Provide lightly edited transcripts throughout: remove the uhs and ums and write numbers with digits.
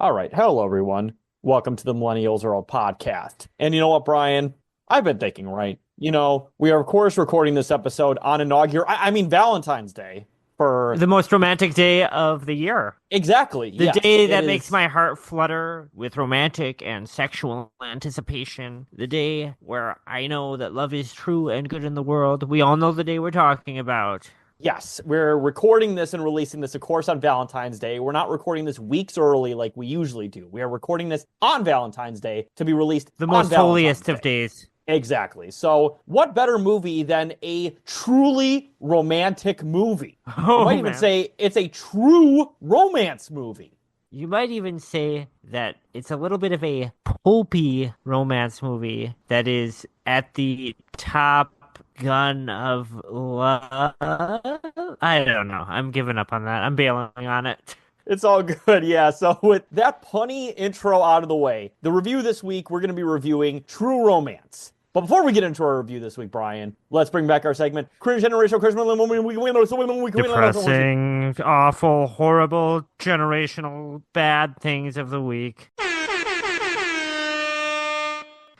All right. Hello, everyone. Welcome to the Millennials Are All podcast. And you know what, Brian? I've been thinking, right? We are, of course, recording this episode on Valentine's Day for The most romantic day of the year. exactly. The Yes, day it that makes is. my heart flutter with romantic and sexual anticipation. The day where I know that love is true and good in the world. We all know the day we're talking about. Yes, we're recording this and releasing this, of course, on Valentine's Day. We're not recording this weeks early like we usually do. We are recording this on Valentine's Day to be released The on most Valentine's holiest of Day. days. Exactly. So, what better movie than a truly romantic movie? I Oh, might even man. say it's a true romance movie. You might even say that it's a little bit of a pulpy romance movie that is at the top gun of love. I don't know. I'm giving up on that. I'm bailing on it. It's all good, yeah. So, with that punny intro out of the way, the review this week, we're going to be reviewing True Romance. But before we get into our review this week, Brian, let's bring back our segment, Cringe Generational Christmas. Depressing, awful, horrible, generational, bad things of the week.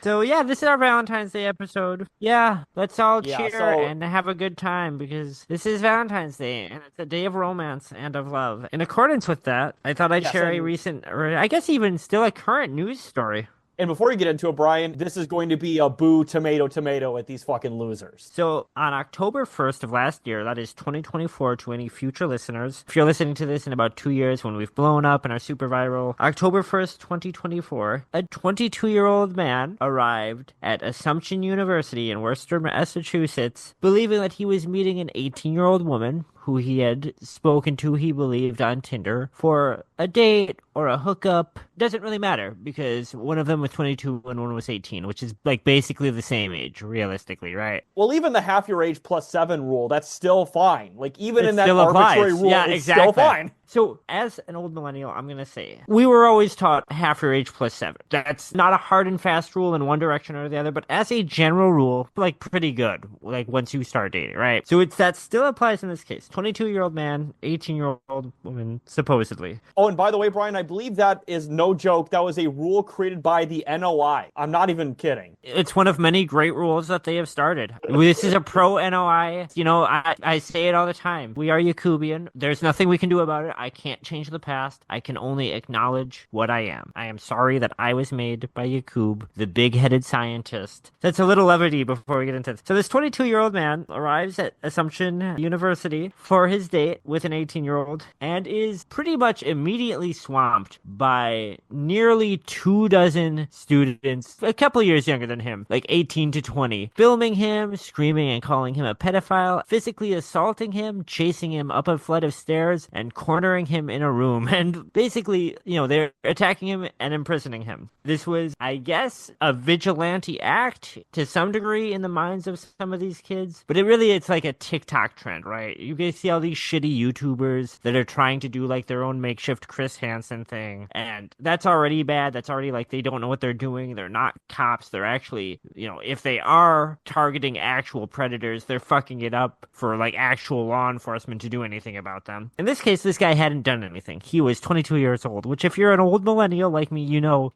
So yeah, this is our Valentine's Day episode. Yeah, let's all Yeah, cheer so and have a good time because this is Valentine's Day and it's a day of romance and of love. In accordance with that, I thought I'd yes, share a and recent, or I guess even still a current news story. And before you get into it, Brian, this is going to be a boo tomato tomato at these fucking losers. So on October 1st of last year, that is 2024 to any future listeners, if you're listening to this in about 2 years when we've blown up and are super viral, October 1st, 2024, a 22-year-old man arrived at Assumption University in Worcester, Massachusetts, believing that he was meeting an 18-year-old woman who he had spoken to, he believed, on Tinder for a date or a hookup. Doesn't really matter because one of them was 22 and one was 18, which is like basically the same age, realistically, right? Well, even the half your age plus 7 rule, that's still fine. Like, even It in that still arbitrary applies. rule, Yeah, it's still exactly. fine. So, as an old millennial, I'm going to say we were always taught half your age plus 7. That's not a hard and fast rule in one direction or the other, but as a general rule, like pretty good, like once you start dating, right? So, that still applies in this case. 22-year-old man, 18-year-old woman, supposedly. Oh, and by the way, Brian, I believe that is no joke. That was a rule created by the NOI. I'm not even kidding. It's one of many great rules that they have started. This is a pro NOI. I say it all the time. We are Yakubian. There's nothing we can do about it. I can't change the past. I can only acknowledge what I am. I am sorry that I was made by Yakub, the big-headed scientist. That's a little levity before we get into this. So this 22-year-old man arrives at Assumption University for his date with an 18-year-old and is pretty much immediately swamped by nearly 24 students, a couple of years younger than him, like 18 to 20, filming him, screaming and calling him a pedophile, physically assaulting him, chasing him up a flight of stairs, and cornering him in a room. And basically, they're attacking him and imprisoning him. This was, I guess, a vigilante act to some degree in the minds of some of these kids. But it's like a TikTok trend, right? You guys see all these shitty YouTubers that are trying to do like their own makeshift Chris Hansen thing. And that's already bad. That's already like they don't know what they're doing. They're not cops. They're actually, if they are targeting actual predators, they're fucking it up for like actual law enforcement to do anything about them. In this case, this guy hadn't done anything. He was 22 years old, which if you're an old millennial like me,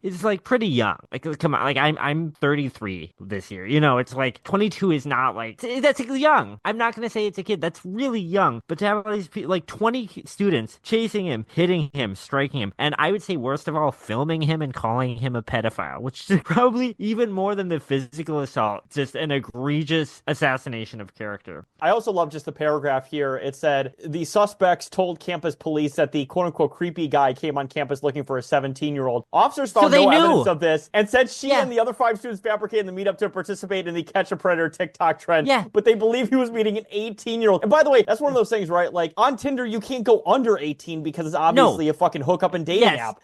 is like pretty young. Like, come on, like I'm 33 this year. It's like 22 is not like that's young. I'm not gonna say it's a kid. That's really young. But to have all these people, like 20 students chasing him, hitting him, striking him, and I would say worst of all, filming him and calling him a pedophile, which is probably even more than the physical assault, just an egregious assassination of character. I also love just the paragraph here. It said, the suspects told campus police that the quote-unquote creepy guy came on campus looking for a 17-year-old. Officers found no evidence of this and said she and the other 5 students fabricated the meetup to participate in the Catch a Predator TikTok trend. Yeah. But they believe he was meeting an 18-year-old. And by the way, that's one of those things, right? Like, on Tinder, you can't go under 18 because it's obviously a fucking hookup and dating app.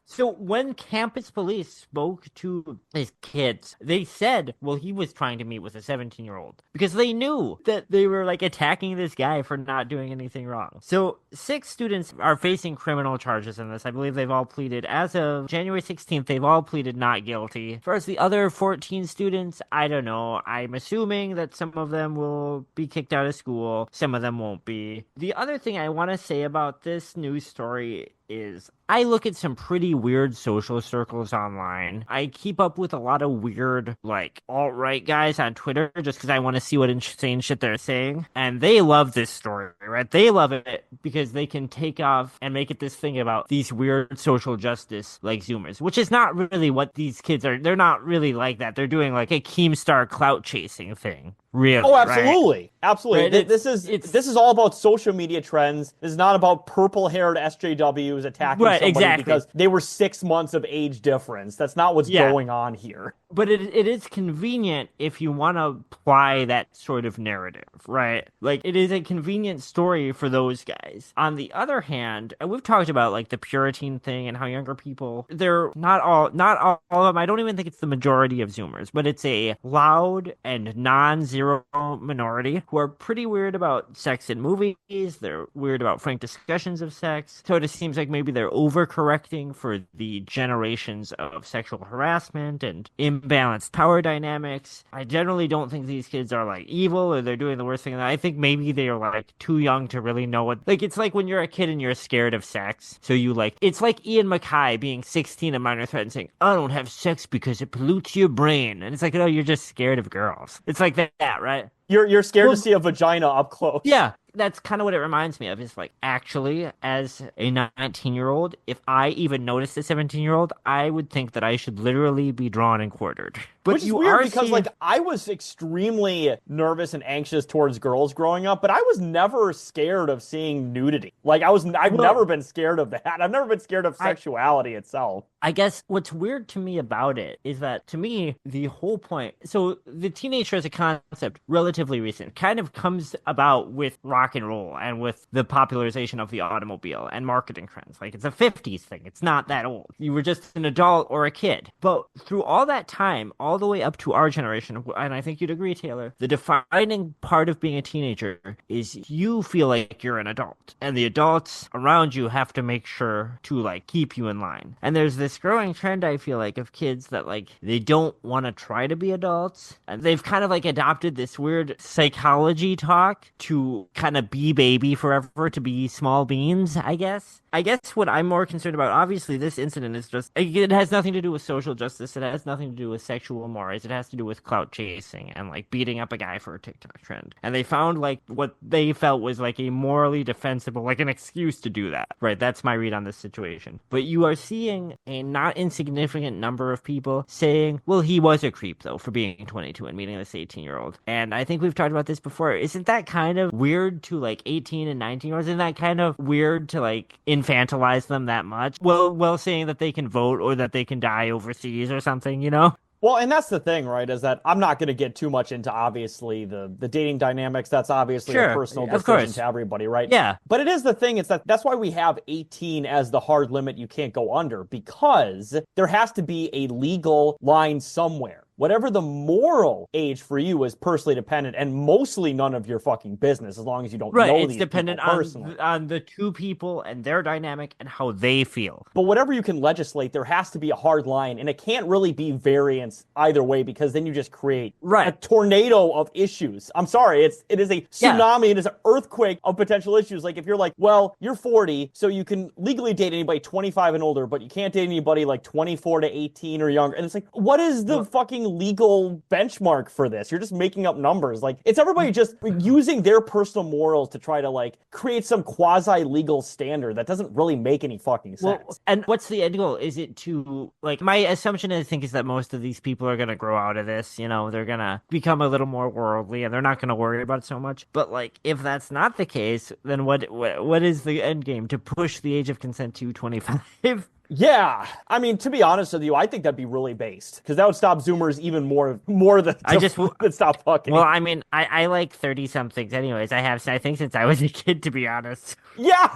So when campus police spoke to his kids, they said, well, he was trying to meet with a 17-year-old because they knew that they were like attacking this guy for not doing anything wrong. So 6 students are facing criminal charges in this. I believe they've all pleaded. As of January 16th, they've all pleaded not guilty. As far as the other 14 students, I don't know. I'm assuming that some of them will be kicked out of school. Some of them won't be. The other thing I want to say about this news story is I look at some pretty weird social circles online. I keep up with a lot of weird, like, alt-right guys on Twitter just because I want to see what insane shit they're saying. And they love this story, right? They love it because they can take off and make it this thing about these weird social justice, like, Zoomers, which is not really what these kids are. They're not really like that. They're doing, like, a Keemstar clout chasing thing. Really, oh, absolutely. Right? Absolutely. Right? This is all about social media trends. This is not about purple-haired SJWs attacking somebody because they were 6 months of age difference. That's not what's going on here. But it is convenient if you want to apply that sort of narrative, right? Like, it is a convenient story for those guys. On the other hand, and we've talked about, like, the Puritan thing and how younger people, they're not all of them. I don't even think it's the majority of Zoomers, but it's a loud and non-zero minority who are pretty weird about sex in movies. They're weird about frank discussions of sex. So it just seems like maybe they're overcorrecting for the generations of sexual harassment and imbalanced power dynamics. I generally don't think these kids are like evil or they're doing the worst thing. I think maybe they are like too young to really know what, like, it's like when you're a kid and you're scared of sex. So you like, it's like Ian MacKay being 16 and Minor Threat and saying, I don't have sex because it pollutes your brain. And it's like, no, you're just scared of girls. It's like that, right? You're scared to see a vagina up close. Yeah. That's kind of what it reminds me of. Is like, actually, as a 19-year-old, if I even noticed a 17-year-old, I would think that I should literally be drawn and quartered. But which is weird because, like, I was extremely nervous and anxious towards girls growing up, but I was never scared of seeing nudity. Like, I've never been scared of that. I've never been scared of sexuality itself. I guess what's weird to me about it is that, to me, the whole point... So, the teenager as a concept, relatively recent, kind of comes about with rock and roll and with the popularization of the automobile and marketing trends. Like, it's a 50s thing. It's not that old. You were just an adult or a kid. But through all that time, all the way up to our generation, and I think you'd agree, Taylor, the defining part of being a teenager is you feel like you're an adult. And the adults around you have to make sure to, like, keep you in line. And there's this growing trend, I feel like, of kids that, like, they don't want to try to be adults. And they've kind of, like, adopted this weird psychology talk to kind of be baby forever, to be small beans, I guess. I guess what I'm more concerned about, obviously, this incident is just, it has nothing to do with social justice. It has nothing to do with sexual mores. It has to do with clout chasing and, like, beating up a guy for a TikTok trend. And they found, like, what they felt was, like, a morally defensible, like, an excuse to do that. Right, that's my read on this situation. But you are seeing a not insignificant number of people saying, well, he was a creep, though, for being 22 and meeting this 18-year-old. And I think we've talked about this before. Isn't that kind of weird to, like, 18 and 19-year-olds? Isn't that kind of weird to, like, infantilize them that much? Well, saying that they can vote or that they can die overseas or something, you know? Well, and that's the thing, right, is that I'm not going to get too much into, obviously, the dating dynamics. That's obviously a personal decision to everybody, right? Yeah. But it is the thing, that's why we have 18 as the hard limit you can't go under, because there has to be a legal line somewhere. Whatever the moral age for you is personally dependent and mostly none of your fucking business, as long as you don't know these people personally. It's dependent on the two people and their dynamic and how they feel. But whatever you can legislate, there has to be a hard line, and it can't really be variance either way, because then you just create a tornado of issues. I'm sorry, it is a tsunami, it is an earthquake of potential issues. Like, if you're like, well, you're 40, so you can legally date anybody 25 and older, but you can't date anybody like 24 to 18 or younger. And it's like, what is the fucking legal benchmark for this? You're just making up numbers. Like, it's everybody just using their personal morals to try to, like, create some quasi-legal standard that doesn't really make any fucking sense. Well, and what's the end goal? Is it to, like, my assumption, I think, is that most of these people are going to grow out of this. You know, they're going to become a little more worldly and they're not going to worry about it so much. But, like, if that's not the case, then what is the end game? To push the age of consent to 25? Yeah, I mean, to be honest with you, I think that'd be really based, because that would stop Zoomers even more than stop fucking. Well, I mean, I like 30-somethings anyways. I think since I was a kid, to be honest. Yeah,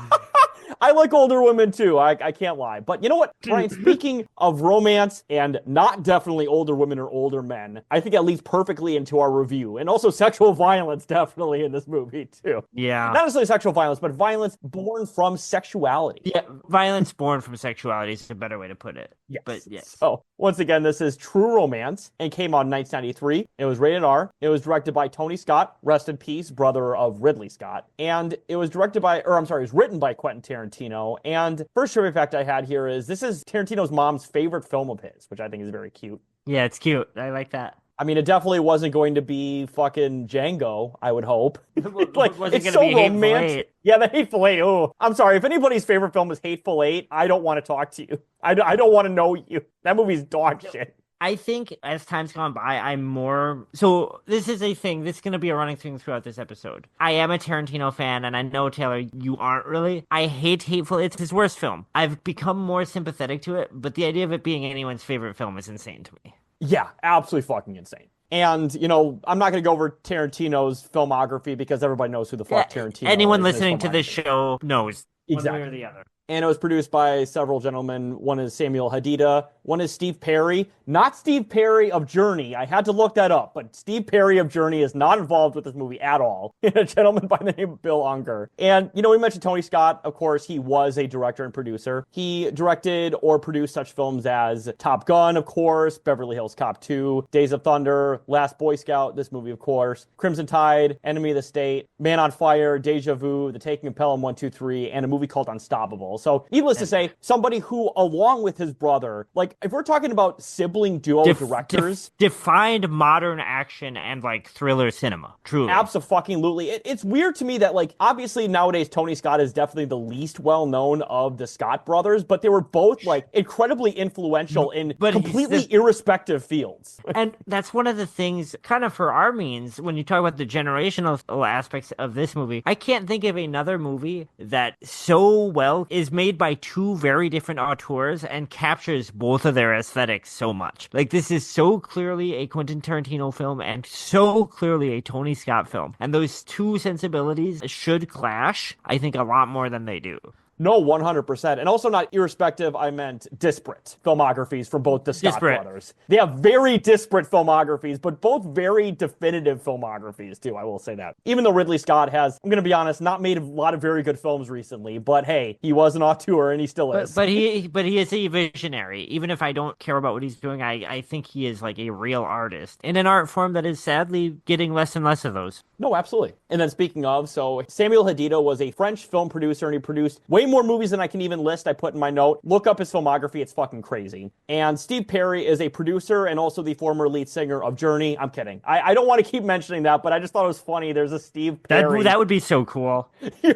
I like older women too. I can't lie. But you know what, Brian, speaking of romance and not definitely older women or older men, I think that leads perfectly into our review. And also sexual violence definitely in this movie too. Yeah. Not necessarily sexual violence, but violence born from sexuality. Yeah, violence born from sexuality is a better way to put it. Yes. But yes. So, once again, this is True Romance and came out in 1993. It was rated R. It was directed by Tony Scott, rest in peace, brother of Ridley Scott. And it was written by Quentin Tarantino. Tarantino. And first trivia fact I had here is this is Tarantino's mom's favorite film of his, which I think is very cute. Yeah, it's cute. I like that. I mean, it definitely wasn't going to be fucking Django, I would hope. Like, it's so romantic. Yeah, the Hateful Eight. Oh, I'm sorry. If anybody's favorite film is Hateful Eight, I don't want to talk to you. I don't want to know you. That movie's dog shit. I think as time's gone by, I'm more... So this is a thing. This is going to be a running thing throughout this episode. I am a Tarantino fan, and I know, Taylor, you aren't really. I hate Hateful. It's his worst film. I've become more sympathetic to it, but the idea of it being anyone's favorite film is insane to me. Yeah, absolutely fucking insane. And, you know, I'm not going to go over Tarantino's filmography because everybody knows who the fuck Tarantino is. Anyone listening to this show knows exactly. One way or the other. And it was produced by several gentlemen. One is Samuel Hadida. One is Steve Perry. Not Steve Perry of Journey. I had to look that up. But Steve Perry of Journey is not involved with this movie at all. A gentleman by the name of Bill Unger. And, you know, we mentioned Tony Scott. Of course, he was a director and producer. He directed or produced such films as Top Gun, of course, Beverly Hills Cop 2, Days of Thunder, Last Boy Scout, this movie, of course, Crimson Tide, Enemy of the State, Man on Fire, Deja Vu, The Taking of Pelham 1, 2, 3, and a movie called Unstoppable. So, needless to say, somebody who, along with his brother, like, if we're talking about sibling duo directors... defined modern action and, like, thriller cinema, truly. Abso-fucking-lutely. It's weird to me that, like, obviously nowadays Tony Scott is definitely the least well-known of the Scott brothers, but they were both, like, incredibly influential in completely irrespective fields. And that's one of the things, kind of for our means, when you talk about the generational aspects of this movie, I can't think of another movie that so well is made by two very different auteurs and captures both of their aesthetics so much. Like, this is so clearly a Quentin Tarantino film and so clearly a Tony Scott film. And those two sensibilities should clash, I think, a lot more than they do. No, 100%. And also not irrespective, I meant disparate filmographies from both the Scott brothers. They have very disparate filmographies, but both very definitive filmographies, too, I will say that. Even though Ridley Scott has, I'm going to be honest, not made a lot of very good films recently, but hey, he was an auteur and he still is. But he is a visionary. Even if I don't care about what he's doing, I think he is like a real artist in an art form that is sadly getting less and less of those. No, absolutely. And then speaking of, so Samuel Hadida was a French film producer and he produced way more movies than I can even list. I put in my note. Look up his filmography. It's fucking crazy. And Steve Perry is a producer and also the former lead singer of Journey. I'm kidding. I don't want to keep mentioning that, but I just thought it was funny. There's a Steve Perry. That would be so cool. Yeah.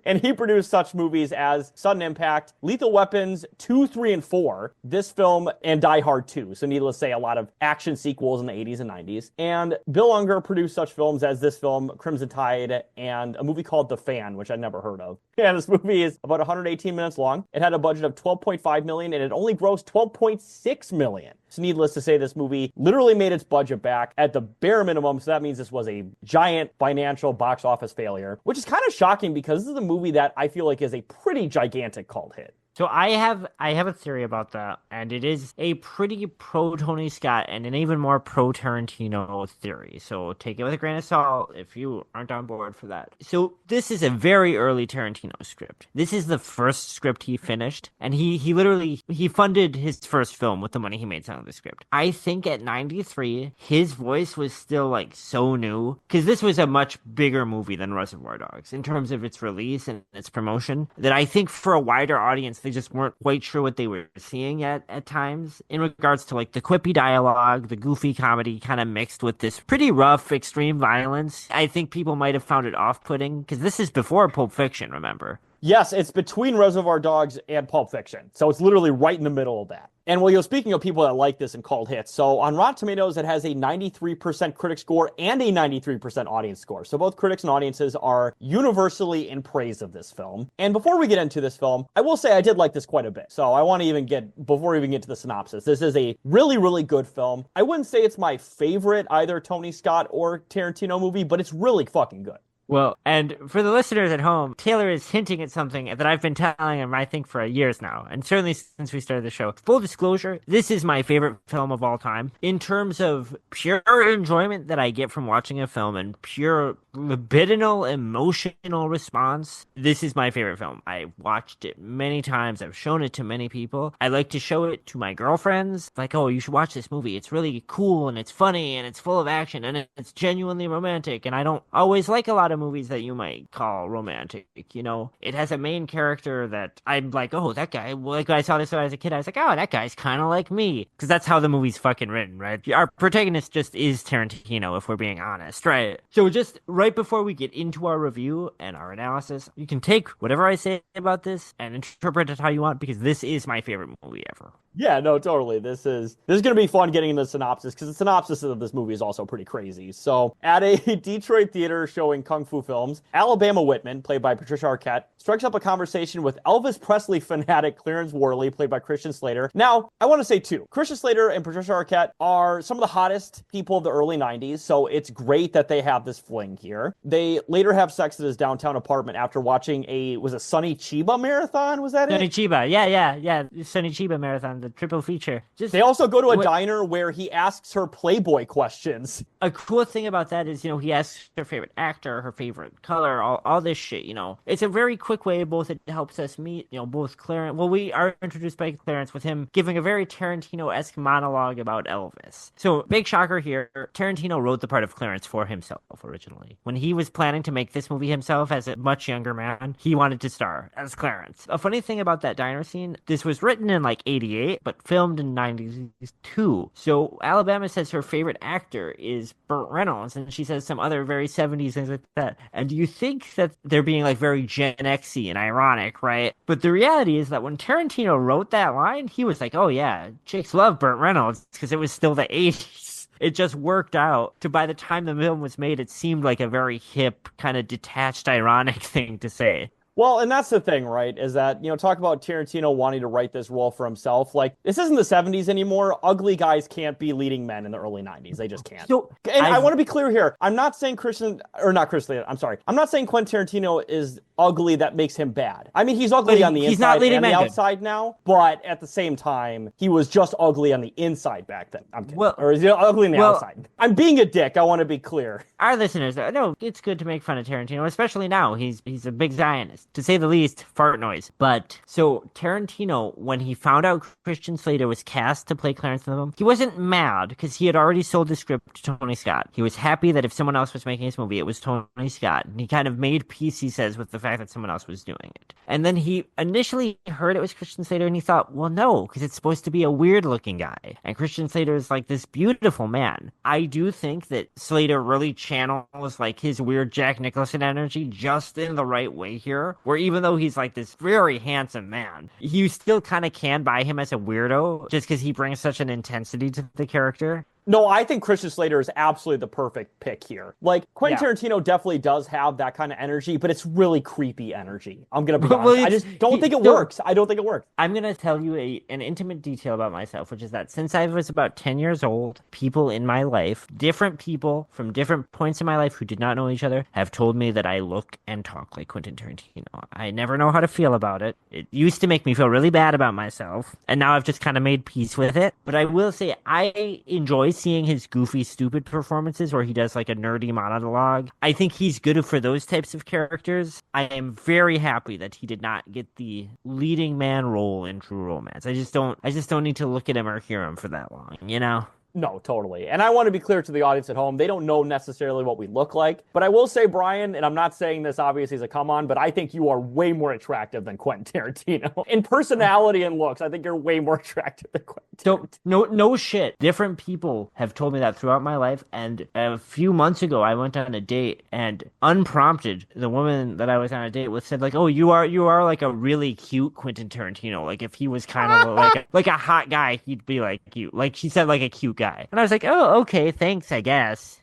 And he produced such movies as Sudden Impact, Lethal Weapons 2, 3, and 4, this film, and Die Hard 2. So needless to say, a lot of action sequels in the 80s and 90s. And Bill Unger produced such films as this film, Crimson Tide, and a movie called The Fan, which I'd never heard of. And this movie is about 118 minutes long. It had a budget of $12.5 million, and it only grossed $12.6 million. So needless to say, this movie literally made its budget back at the bare minimum. So that means this was a giant financial box office failure, which is kind of shocking because this is a movie that I feel like is a pretty gigantic cult hit. So I have a theory about that, and it is a pretty pro Tony Scott and an even more pro Tarantino theory. So take it with a grain of salt if you aren't on board for that. So this is a very early Tarantino script. This is the first script he finished, and he literally funded his first film with the money he made selling the script. I think at 93, his voice was still like so new because this was a much bigger movie than Reservoir Dogs in terms of its release and its promotion. That I think for a wider audience, they just weren't quite sure what they were seeing at times in regards to like the quippy dialogue, the goofy comedy kind of mixed with this pretty rough extreme violence. I think people might have found it off-putting because this is before Pulp Fiction, remember? Yes, it's between Reservoir Dogs and Pulp Fiction. So it's literally right in the middle of that. And well, speaking of people that like this and called hits, so on Rotten Tomatoes, it has a 93% critic score and a 93% audience score. So both critics and audiences are universally in praise of this film. And before we get into this film, I will say I did like this quite a bit. So I want to before we even get to the synopsis, this is a really, really good film. I wouldn't say it's my favorite either Tony Scott or Tarantino movie, but it's really fucking good. Well, and for the listeners at home, Taylor is hinting at something that I've been telling him, I think, for years now, and certainly since we started the show. Full disclosure, this is my favorite film of all time. In terms of pure enjoyment that I get from watching a film and pure libidinal, emotional response, this is my favorite film. I watched it many times. I've shown it to many people. I like to show it to my girlfriends. Like, oh, you should watch this movie. It's really cool, and it's funny, and it's full of action, and it's genuinely romantic, and I don't always like a lot of of movies that you might call romantic. You know, it has a main character that I'm like, oh, that guy. Like I saw this when I was a kid, I was like, oh, that guy's kind of like me, because that's how the movie's fucking written, right? Our protagonist just is Tarantino, if we're being honest, right? So just right before we get into our review and our analysis, you can take whatever I say about this and interpret it how you want, because this is my favorite movie ever. Yeah, no, totally. This is going to be fun getting into the synopsis, because the synopsis of this movie is also pretty crazy. So, at a Detroit theater showing kung fu films, Alabama Whitman, played by Patricia Arquette, strikes up a conversation with Elvis Presley fanatic Clarence Worley, played by Christian Slater. Now, I want to say too, Christian Slater and Patricia Arquette are some of the hottest people of the early 90s, so it's great that they have this fling here. They later have sex at his downtown apartment after watching a Sonny Chiba marathon? Was that Sonny it? Chiba, yeah. Sonny Chiba marathon, the triple feature. They also go to a diner where he asks her Playboy questions. A cool thing about that is, you know, he asks her favorite actor, her favorite color, all this shit, you know. It's a very quick way, both it helps us meet, you know, both Clarence. Well, we are introduced by Clarence with him giving a very Tarantino-esque monologue about Elvis. So, big shocker here, Tarantino wrote the part of Clarence for himself originally. When he was planning to make this movie himself as a much younger man, he wanted to star as Clarence. A funny thing about that diner scene, this was written in like 88, but filmed in 92. So Alabama says her favorite actor is Burt Reynolds, and she says some other very 70s things like that. And you think that they're being like very Gen X-y and ironic, right? But the reality is that when Tarantino wrote that line, he was like, oh yeah, chicks love Burt Reynolds, because it was still the 80s. It just worked out to, by the time the film was made, it seemed like a very hip, kind of detached, ironic thing to say. Well, and that's the thing, right, is that, you know, talk about Tarantino wanting to write this role for himself. Like, this isn't the 70s anymore. Ugly guys can't be leading men in the early 90s. They just can't. And I want to be clear here. I'm not saying I'm not saying Quentin Tarantino is ugly that makes him bad. I mean, he's ugly on the inside and the outside now, but at the same time, he was just ugly on the inside back then. I'm kidding. Or is he ugly on the outside? I'm being a dick. I want to be clear. Our listeners, no, it's good to make fun of Tarantino, especially now. He's a big Zionist, to say the least. Fart noise. But so Tarantino, when he found out Christian Slater was cast to play Clarence in the film, he wasn't mad, because he had already sold the script to Tony Scott. He was happy that if someone else was making his movie, it was Tony Scott. And he kind of made peace, he says, with the fact that someone else was doing it. And then he initially heard it was Christian Slater, and he thought, well, no, because it's supposed to be a weird-looking guy. And Christian Slater is like this beautiful man. I do think that Slater really channels like his weird Jack Nicholson energy just in the right way here, where even though he's like this very handsome man, you still kind of can buy him as a weirdo just because he brings such an intensity to the character. No, I think Christian Slater is absolutely the perfect pick here. Like, Quentin Tarantino definitely does have that kind of energy, but it's really creepy energy. I'm going to be honest. I just don't think it works. I don't think it works. I'm going to tell you an intimate detail about myself, which is that since I was about 10 years old, people in my life, different people from different points in my life who did not know each other, have told me that I look and talk like Quentin Tarantino. I never know how to feel about it. It used to make me feel really bad about myself, and now I've just kind of made peace with it. But I will say I enjoy seeing his goofy, stupid performances where he does like a nerdy monologue. I think he's good for those types of characters. I am very happy that he did not get the leading man role in True Romance. I just don't need to look at him or hear him for that long, you know? No, totally. And I want to be clear to the audience at home, they don't know necessarily what we look like. But I will say, Brian, and I'm not saying this obviously as a come on, but I think you are way more attractive than Quentin Tarantino. In personality and looks, I think you're way more attractive than Quentin Tarantino. No shit. Different people have told me that throughout my life. And a few months ago, I went on a date, and unprompted, the woman that I was on a date with said, like, oh, you are like a really cute Quentin Tarantino. Like, if he was kind of like a hot guy, he'd be like you. Like, she said, like a cute guy. And I was like, oh, okay, thanks, I guess.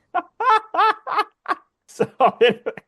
So,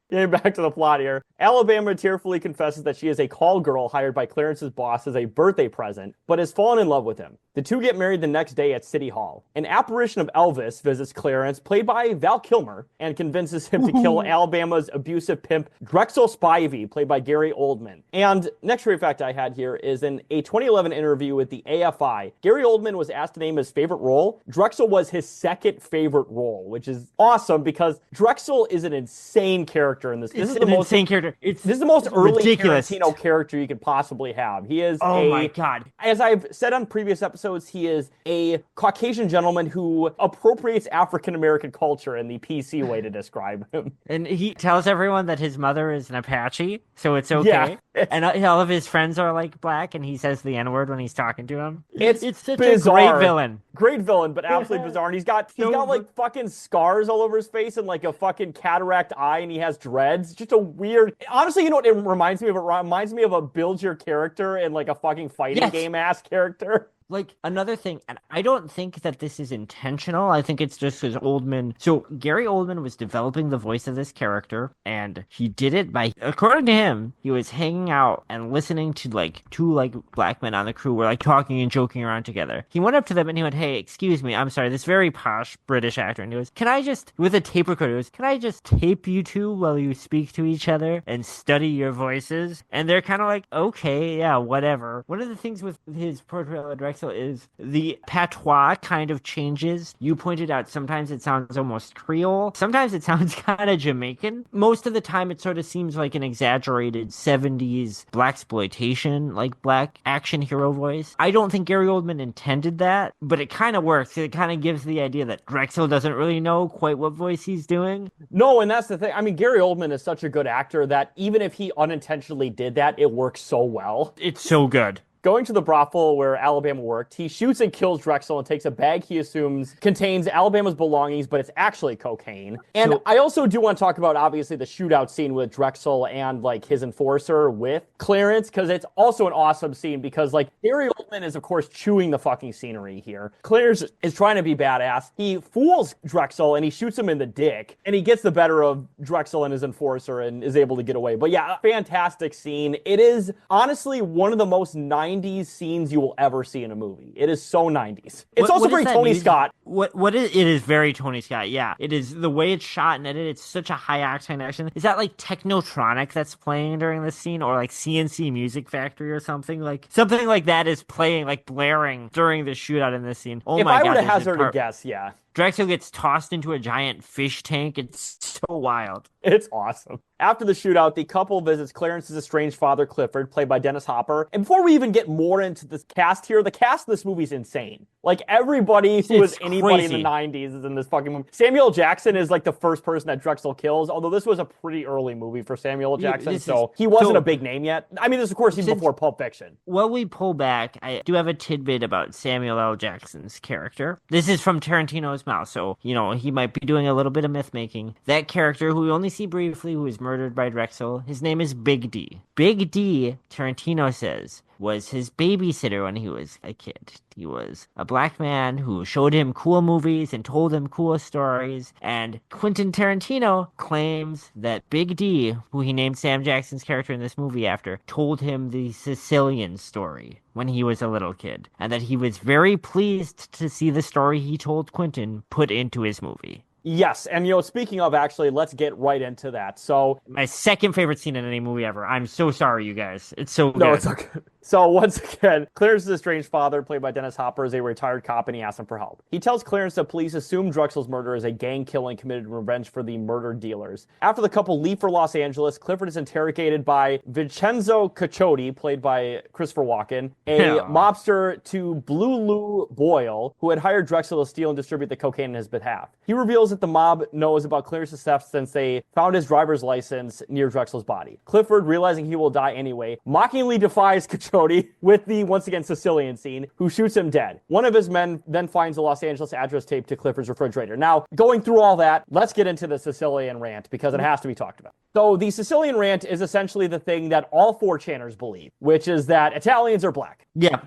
getting back to the plot here, Alabama tearfully confesses that she is a call girl hired by Clarence's boss as a birthday present, but has fallen in love with him. The two get married the next day at City Hall. An apparition of Elvis visits Clarence, played by Val Kilmer, and convinces him to kill Alabama's abusive pimp, Drexel Spivey, played by Gary Oldman. And next trivia fact I had here is in a 2011 interview with the AFI, Gary Oldman was asked to name his favorite role. Drexel was his second favorite role, which is awesome because Drexel is an insane character character in this. This is the most insane character. This is the most early ridiculous Tarantino character you could possibly have. He is my God. As I've said on previous episodes, he is a Caucasian gentleman who appropriates African-American culture in the PC way to describe him. And he tells everyone that his mother is an Apache, so it's okay. Yeah. And all of his friends are like black, and he says the N-word when he's talking to them. It's such bizarre. a great villain. Great villain, but absolutely bizarre. And he's got like fucking scars all over his face and like a fucking cataract eye, and he has dreads. Just a weird. Honestly, you know what it reminds me of? It reminds me of a build your character and like a fucking fighting game ass character. Like, another thing, and I don't think that this is intentional. I think it's just because Oldman... So, Gary Oldman was developing the voice of this character, and he did it by... According to him, he was hanging out and listening to, like, two, like, black men on the crew were, like, talking and joking around together. He went up to them and he went, hey, excuse me, I'm sorry, this very posh British actor. And he goes, can I just... With a tape recorder, he goes, can I just tape you two while you speak to each other and study your voices? And they're kind of like, okay, yeah, whatever. One of the things with his portrayal of Drexel is the patois kind of changes. You pointed out sometimes it sounds almost Creole. Sometimes it sounds kind of Jamaican. Most of the time it sort of seems like an exaggerated 70s blaxploitation, like black action hero voice. I don't think Gary Oldman intended that, but it kind of works. It kind of gives the idea that Drexel doesn't really know quite what voice he's doing. No, and that's the thing. I mean, Gary Oldman is such a good actor that even if he unintentionally did that, it works so well. It's so good. Going to the brothel where Alabama worked, he shoots and kills Drexel and takes a bag he assumes contains Alabama's belongings, but it's actually cocaine. And I also do want to talk about, obviously, the shootout scene with Drexel and, like, his enforcer with Clarence, because it's also an awesome scene because, like, Gary Oldman is, of course, chewing the fucking scenery here. Clarence is trying to be badass. He fools Drexel and he shoots him in the dick, and he gets the better of Drexel and his enforcer and is able to get away. But yeah, fantastic scene. It is, honestly, one of the most 90s scenes you will ever see in a movie. It is so 90s. It's also very Tony Scott. It is very Tony Scott, yeah. It is the way it's shot and edited. It's such a high-octane action. Is that like Technotronic that's playing during this scene, or like CNC Music Factory or something? Like something like that is playing, like blaring during the shootout in this scene. Oh my God. If I were to hazard a guess, yeah. Drexel gets tossed into a giant fish tank. It's so wild. It's awesome. After the shootout, the couple visits Clarence's estranged father, Clifford, played by Dennis Hopper. And before we even get more into this cast here, the cast of this movie is insane. Like, everybody who was anybody in the 90s is in this fucking movie. Samuel Jackson is, like, the first person that Drexel kills, although this was a pretty early movie for Samuel Jackson, so he wasn't a big name yet. I mean, this, of course, even before Pulp Fiction. While we pull back, I do have a tidbit about Samuel L. Jackson's character. This is from Tarantino's mouth, so, you know, he might be doing a little bit of myth-making. That character, who we only see briefly, who is murdered by Drexel, his name is Big D. Big D, Tarantino says, was his babysitter when he was a kid. He was a black man who showed him cool movies and told him cool stories. And Quentin Tarantino claims that Big D, who he named Sam Jackson's character in this movie after, told him the Sicilian story when he was a little kid. And that he was very pleased to see the story he told Quentin put into his movie. Yes, and you know, speaking of, actually, let's get right into that. So, my second favorite scene in any movie ever. I'm so sorry, you guys. It's so good. No, it's okay. So, once again, Clarence's estranged father, played by Dennis Hopper, is a retired cop, and he asks him for help. He tells Clarence that police assume Drexel's murder is a gang killing committed in revenge for the murdered dealers. After the couple leave for Los Angeles, Clifford is interrogated by Vincenzo Caccioti, played by Christopher Walken, a mobster, to Blue Lou Boyle, who had hired Drexel to steal and distribute the cocaine on his behalf. He reveals that the mob knows about Clarence's theft since they found his driver's license near Drexel's body. Clifford, realizing he will die anyway, mockingly defies Caccioti with the, once again, Sicilian scene, who shoots him dead. One of his men then finds a Los Angeles address taped to Clifford's refrigerator. Now, going through all that, let's get into the Sicilian rant, because it has to be talked about. So, the Sicilian rant is essentially the thing that all 4chaners believe, which is that Italians are black. Yeah.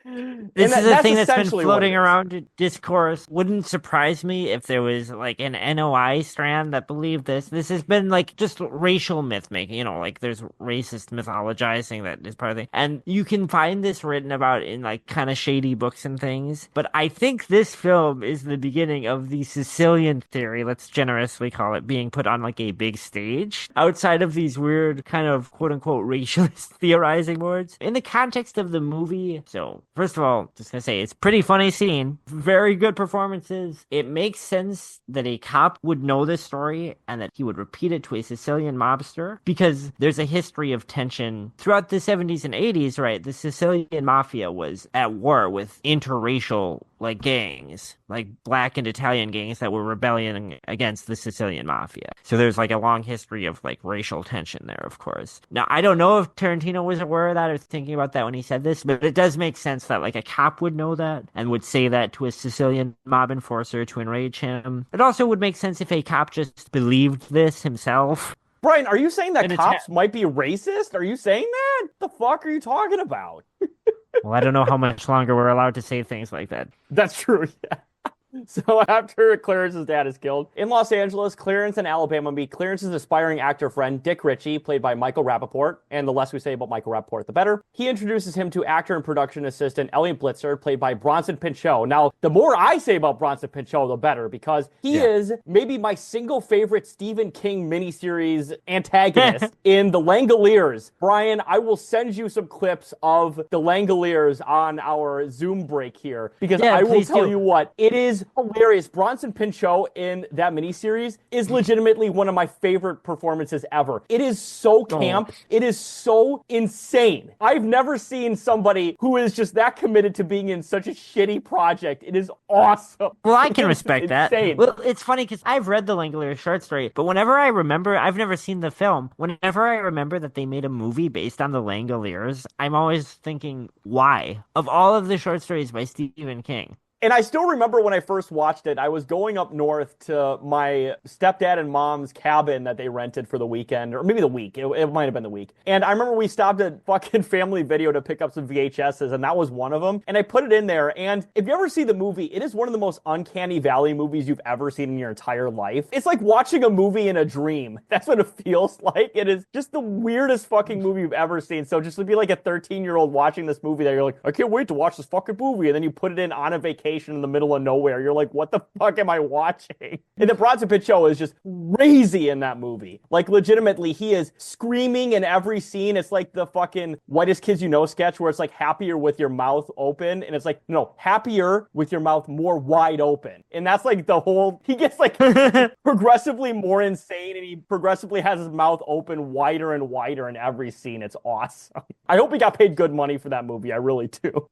This is a thing that's been floating around in discourse. Wouldn't surprise me if there was like an NOI strand that believed this. This has been like just racial myth making, you know, like there's racist mythologizing that is part of the thing. And you can find this written about in like kind of shady books and things. But I think this film is the beginning of the Sicilian theory, let's generously call it, being put on like a big stage outside of these weird kind of quote unquote racialist theorizing boards. In the context of the movie, so First of all, just gonna say it's a pretty funny scene. Very good performances. It makes sense that a cop would know this story and that he would repeat it to a Sicilian mobster because there's a history of tension throughout the 70s and 80s, right? The Sicilian mafia was at war with interracial gangs, like black and Italian gangs that were rebelling against the Sicilian mafia. So there's a long history of racial tension there, of course. Now, I don't know if Tarantino was aware of that or thinking about that when he said this, but it does make sense that a cop would know that and would say that to a Sicilian mob enforcer to enrage him. It also would make sense if a cop just believed this himself. Brian, are you saying that cops might be racist? Are you saying that? What the fuck are you talking about? Well, I don't know how much longer we're allowed to say things like that. That's true, yeah. So after Clarence's dad is killed, in Los Angeles, Clarence and Alabama meet Clarence's aspiring actor friend, Dick Ritchie, played by Michael Rappaport. And the less we say about Michael Rappaport, the better. He introduces him to actor and production assistant Elliot Blitzer, played by Bronson Pinchot. Now, the more I say about Bronson Pinchot, the better, because he is maybe my single favorite Stephen King miniseries antagonist in The Langoliers. Brian, I will send you some clips of The Langoliers on our Zoom break here, because I will tell you what, it is hilarious. Bronson Pinchot in that miniseries is legitimately one of my favorite performances ever. It is so camp. It is so insane. I've never seen somebody who is just that committed to being in such a shitty project. It is awesome. Well, I can respect that. Well, it's funny because I've read the Langoliers short story, but whenever I remember, I've never seen the film. Whenever I remember that they made a movie based on the Langoliers, I'm always thinking, why? Of all of the short stories by Stephen King. And I still remember when I first watched it, I was going up north to my stepdad and mom's cabin that they rented for the weekend, or maybe the week. It might have been the week. And I remember we stopped at fucking Family Video to pick up some VHSs, and that was one of them. And I put it in there. And if you ever see the movie, it is one of the most uncanny valley movies you've ever seen in your entire life. It's like watching a movie in a dream. That's what it feels like. It is just the weirdest fucking movie you've ever seen. So just to be like a 13-year-old watching this movie that you're like, I can't wait to watch this fucking movie. And then you put it in on a vacation in the middle of nowhere. You're like, what the fuck am I watching? And the Bronson Pinchot is just crazy in that movie. Legitimately, he is screaming in every scene. It's like the fucking Whitest Kids You Know sketch where it's happier with your mouth open. And it's no, happier with your mouth more wide open. And that's the whole, he gets progressively more insane, and he progressively has his mouth open wider and wider in every scene. It's awesome. I hope he got paid good money for that movie. I really do.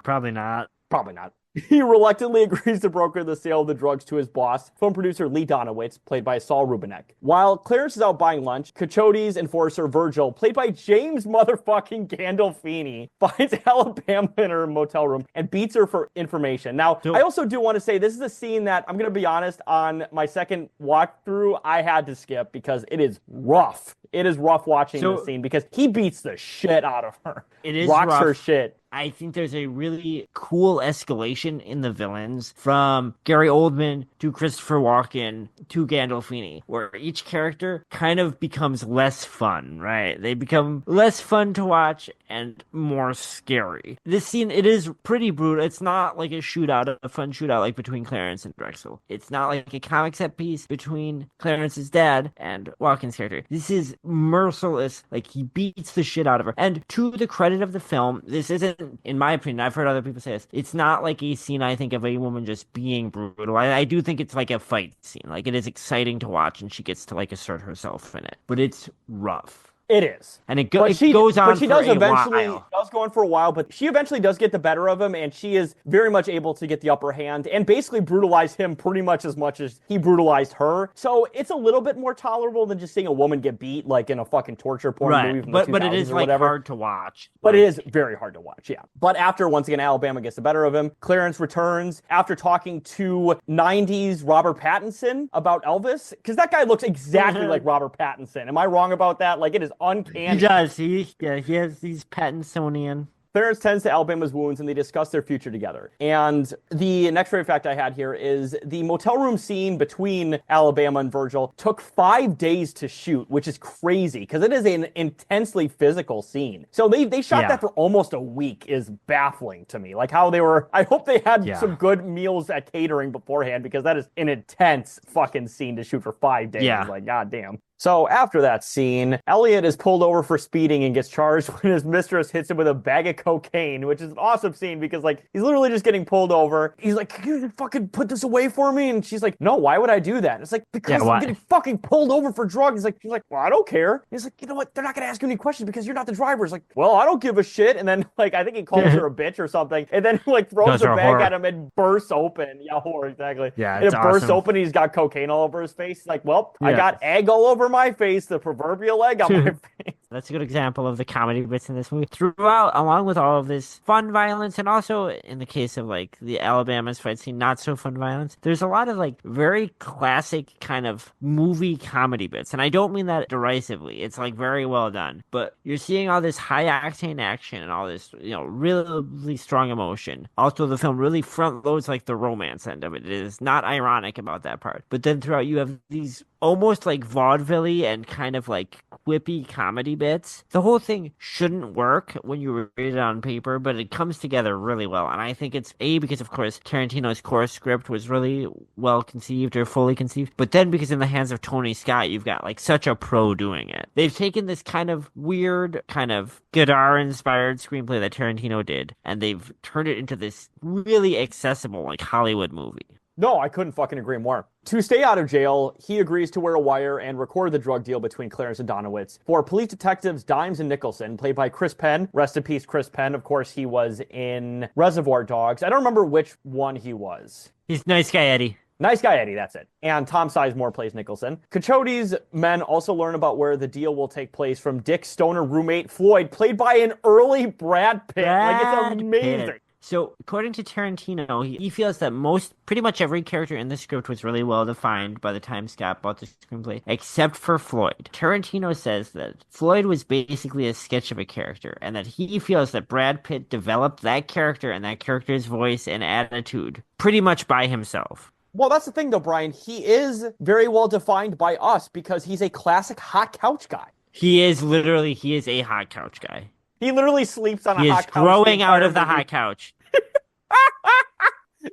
Probably not. Probably not. He reluctantly agrees to broker the sale of the drugs to his boss, film producer Lee Donowitz, played by Saul Rubinek. While Clarence is out buying lunch, Cachote's enforcer Virgil, played by James motherfucking Gandolfini, finds Alabama in her motel room and beats her for information. Now, I also do want to say this is a scene that, I'm going to be honest, on my second watch through, I had to skip because it is rough. It is rough watching this scene because he beats the shit out of her. It is rocks rough. Her shit. I think there's a really cool escalation in the villains from Gary Oldman to Christopher Walken to Gandolfini, where each character kind of becomes less fun, right? They become less fun to watch and more scary. This scene, it is pretty brutal. It's not like a shootout, a fun shootout between Clarence and Drexel. It's not like a comic set piece between Clarence's dad and Walken's character. This is merciless. He beats the shit out of her. And to the credit of the film, this isn't, in my opinion, I've heard other people say this, it's not like a scene I think of a woman just being brutal. I do think it's like a fight scene. It is exciting to watch, and she gets to assert herself in it. But it's rough. It is. And it goes on but she for does eventually, while. does go on for a while, but she eventually does get the better of him, and she is very much able to get the upper hand and basically brutalize him pretty much as he brutalized her. So it's a little bit more tolerable than just seeing a woman get beat in a fucking torture porn movie from the 2000s but it is hard to watch. But it is very hard to watch, yeah. But after, once again, Alabama gets the better of him, Clarence returns after talking to 90s Robert Pattinson about Elvis, because that guy looks exactly like Robert Pattinson. Am I wrong about that? It is uncanny. He does. He has these Pattinsonian. Clarence tends to Alabama's wounds, and they discuss their future together. And the next very fact I had here is the motel room scene between Alabama and Virgil took 5 days to shoot, which is crazy because it is an intensely physical scene. So they shot that for almost a week is baffling to me. How they were, I hope they had some good meals at catering beforehand, because that is an intense fucking scene to shoot for 5 days. Yeah. Goddamn. So after that scene, Elliot is pulled over for speeding and gets charged when his mistress hits him with a bag of cocaine, which is an awesome scene because like he's literally just getting pulled over. He's like, "Can you fucking put this away for me?" And she's like, "No, why would I do that?" And it's like, "Because I'm getting fucking pulled over for drugs." She's like, "Well, I don't care." And he's like, "You know what? They're not gonna ask you any questions because you're not the driver." It's like, "Well, I don't give a shit." And then like I think he calls her a bitch or something, and then like throws the bag at him and bursts open. Yeah, whore, exactly. Yeah, and it bursts open. He's got cocaine all over his face. He's like, "Well, I got egg all over my face. The proverbial egg on my face." That's a good example of the comedy bits in this movie. Throughout, along with all of this fun violence, and also in the case of like the Alabama's fight scene, not so fun violence, there's a lot of like very classic kind of movie comedy bits. And I don't mean that derisively. It's like very well done. But you're seeing all this high octane action and all this, really strong emotion. Also, the film really front loads like the romance end of it. It is not ironic about that part. But then throughout, you have these almost like vaudeville and kind of like quippy comedy bits. The whole thing shouldn't work when you read it on paper, but it comes together really well. And I think it's because of course Tarantino's core script was really well conceived or fully conceived, but then because in the hands of Tony Scott, you've got like such a pro doing it. They've taken this kind of weird, kind of Godard inspired screenplay that Tarantino did, and they've turned it into this really accessible like Hollywood movie. No, I couldn't fucking agree more. To stay out of jail, he agrees to wear a wire and record the drug deal between Clarence and Donowitz. For police detectives Dimes and Nicholson, played by Chris Penn. Rest in peace, Chris Penn. Of course, he was in Reservoir Dogs. I don't remember which one he was. He's Nice Guy Eddie. Nice Guy Eddie, that's it. And Tom Sizemore plays Nicholson. Cachote's men also learn about where the deal will take place from Dick's stoner roommate, Floyd, played by an early Brad Pitt. It's amazing. Pitt. So, according to Tarantino, he feels that pretty much every character in the script was really well defined by the time Scott bought the screenplay, except for Floyd. Tarantino says that Floyd was basically a sketch of a character, and that he feels that Brad Pitt developed that character and that character's voice and attitude pretty much by himself. Well, that's the thing, though, Brian. He is very well defined by us because he's a classic hot couch guy. He is a hot couch guy. He literally sleeps on a hot couch. He is growing out of the hot couch.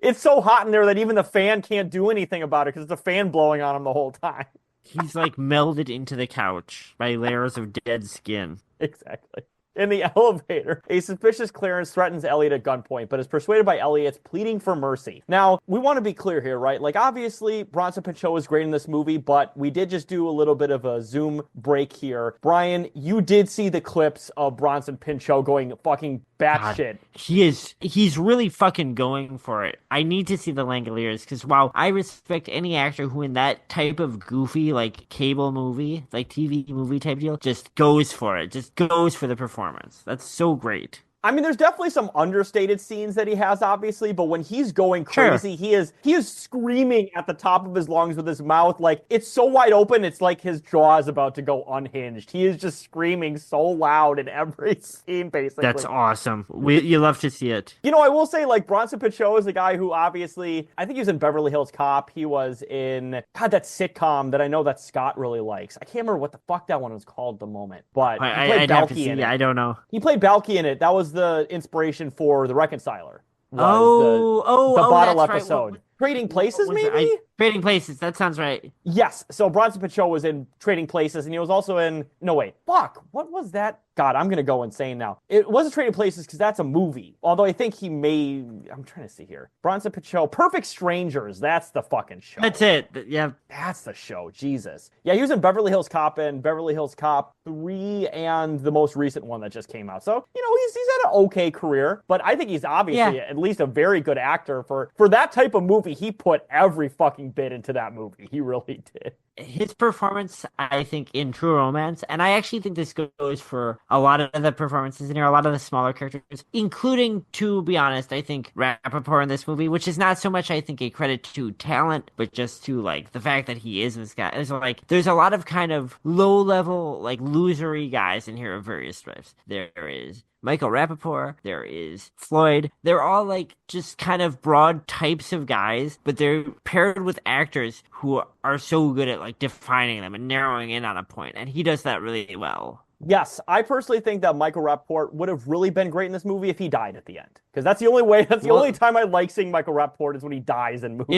It's so hot in there that even the fan can't do anything about it because it's a fan blowing on him the whole time. He's like melded into the couch by layers of dead skin. Exactly. In the elevator, a suspicious Clarence threatens Elliot at gunpoint, but is persuaded by Elliot's pleading for mercy. Now, we want to be clear here, right? Like, obviously, Bronson Pinchot is great in this movie, but we did just do a little bit of a Zoom break here. Brian, you did see the clips of Bronson Pinchot going fucking batshit. He's really fucking going for it. I need to see the Langoliers, because while I respect any actor who in that type of goofy, like, cable movie, like TV movie type deal, just goes for it, just goes for the performance. That's so great. I mean, there's definitely some understated scenes that he has, obviously, but when he's going crazy, sure. he is screaming at the top of his lungs with his mouth. Like, it's so wide open, it's like his jaw is about to go unhinged. He is just screaming so loud in every scene, basically. That's awesome. You love to see it. You know, I will say, like, Bronson Pinchot is a guy who obviously, I think he was in Beverly Hills Cop. He was in, that sitcom that I know that Scott really likes. I can't remember what the fuck that one was called at the moment, but he played Balky in it. I don't know. He played Balky in it. That was the inspiration for The Reconciler. The bottle episode. Right. Trading Places, maybe? Trading Places, that sounds right. Yes, so Bronson Pinchot was in Trading Places, and he was also in... No, wait. Fuck, what was that? God, I'm going to go insane now. It wasn't Trading Places because that's a movie. Although I think he may... I'm trying to see here. Bronson Pinchot, Perfect Strangers. That's the fucking show. That's it. Yeah. That's the show. Jesus. Yeah, he was in Beverly Hills Cop and Beverly Hills Cop 3 and the most recent one that just came out. So, he's had an okay career, but I think he's obviously at least a very good actor for that type of movie. He put every fucking bit into that movie. He really did. His performance, I think, in True Romance, and I actually think this goes for a lot of the performances in here, a lot of the smaller characters, including, to be honest, I think Rappaport in this movie, which is not so much, I think, a credit to talent, but just to, like, the fact that he is this guy. There's a lot of kind of low-level, like, losery guys in here of various stripes. There is Michael Rappaport, there is Floyd. They're all like just kind of broad types of guys, but they're paired with actors who are so good at like defining them and narrowing in on a point. And he does that really well Yes, I personally think that Michael Rappaport would have really been great in this movie if he died at the end. Because that's the only way, that's the only time I like seeing Michael Rappaport is when he dies in movies.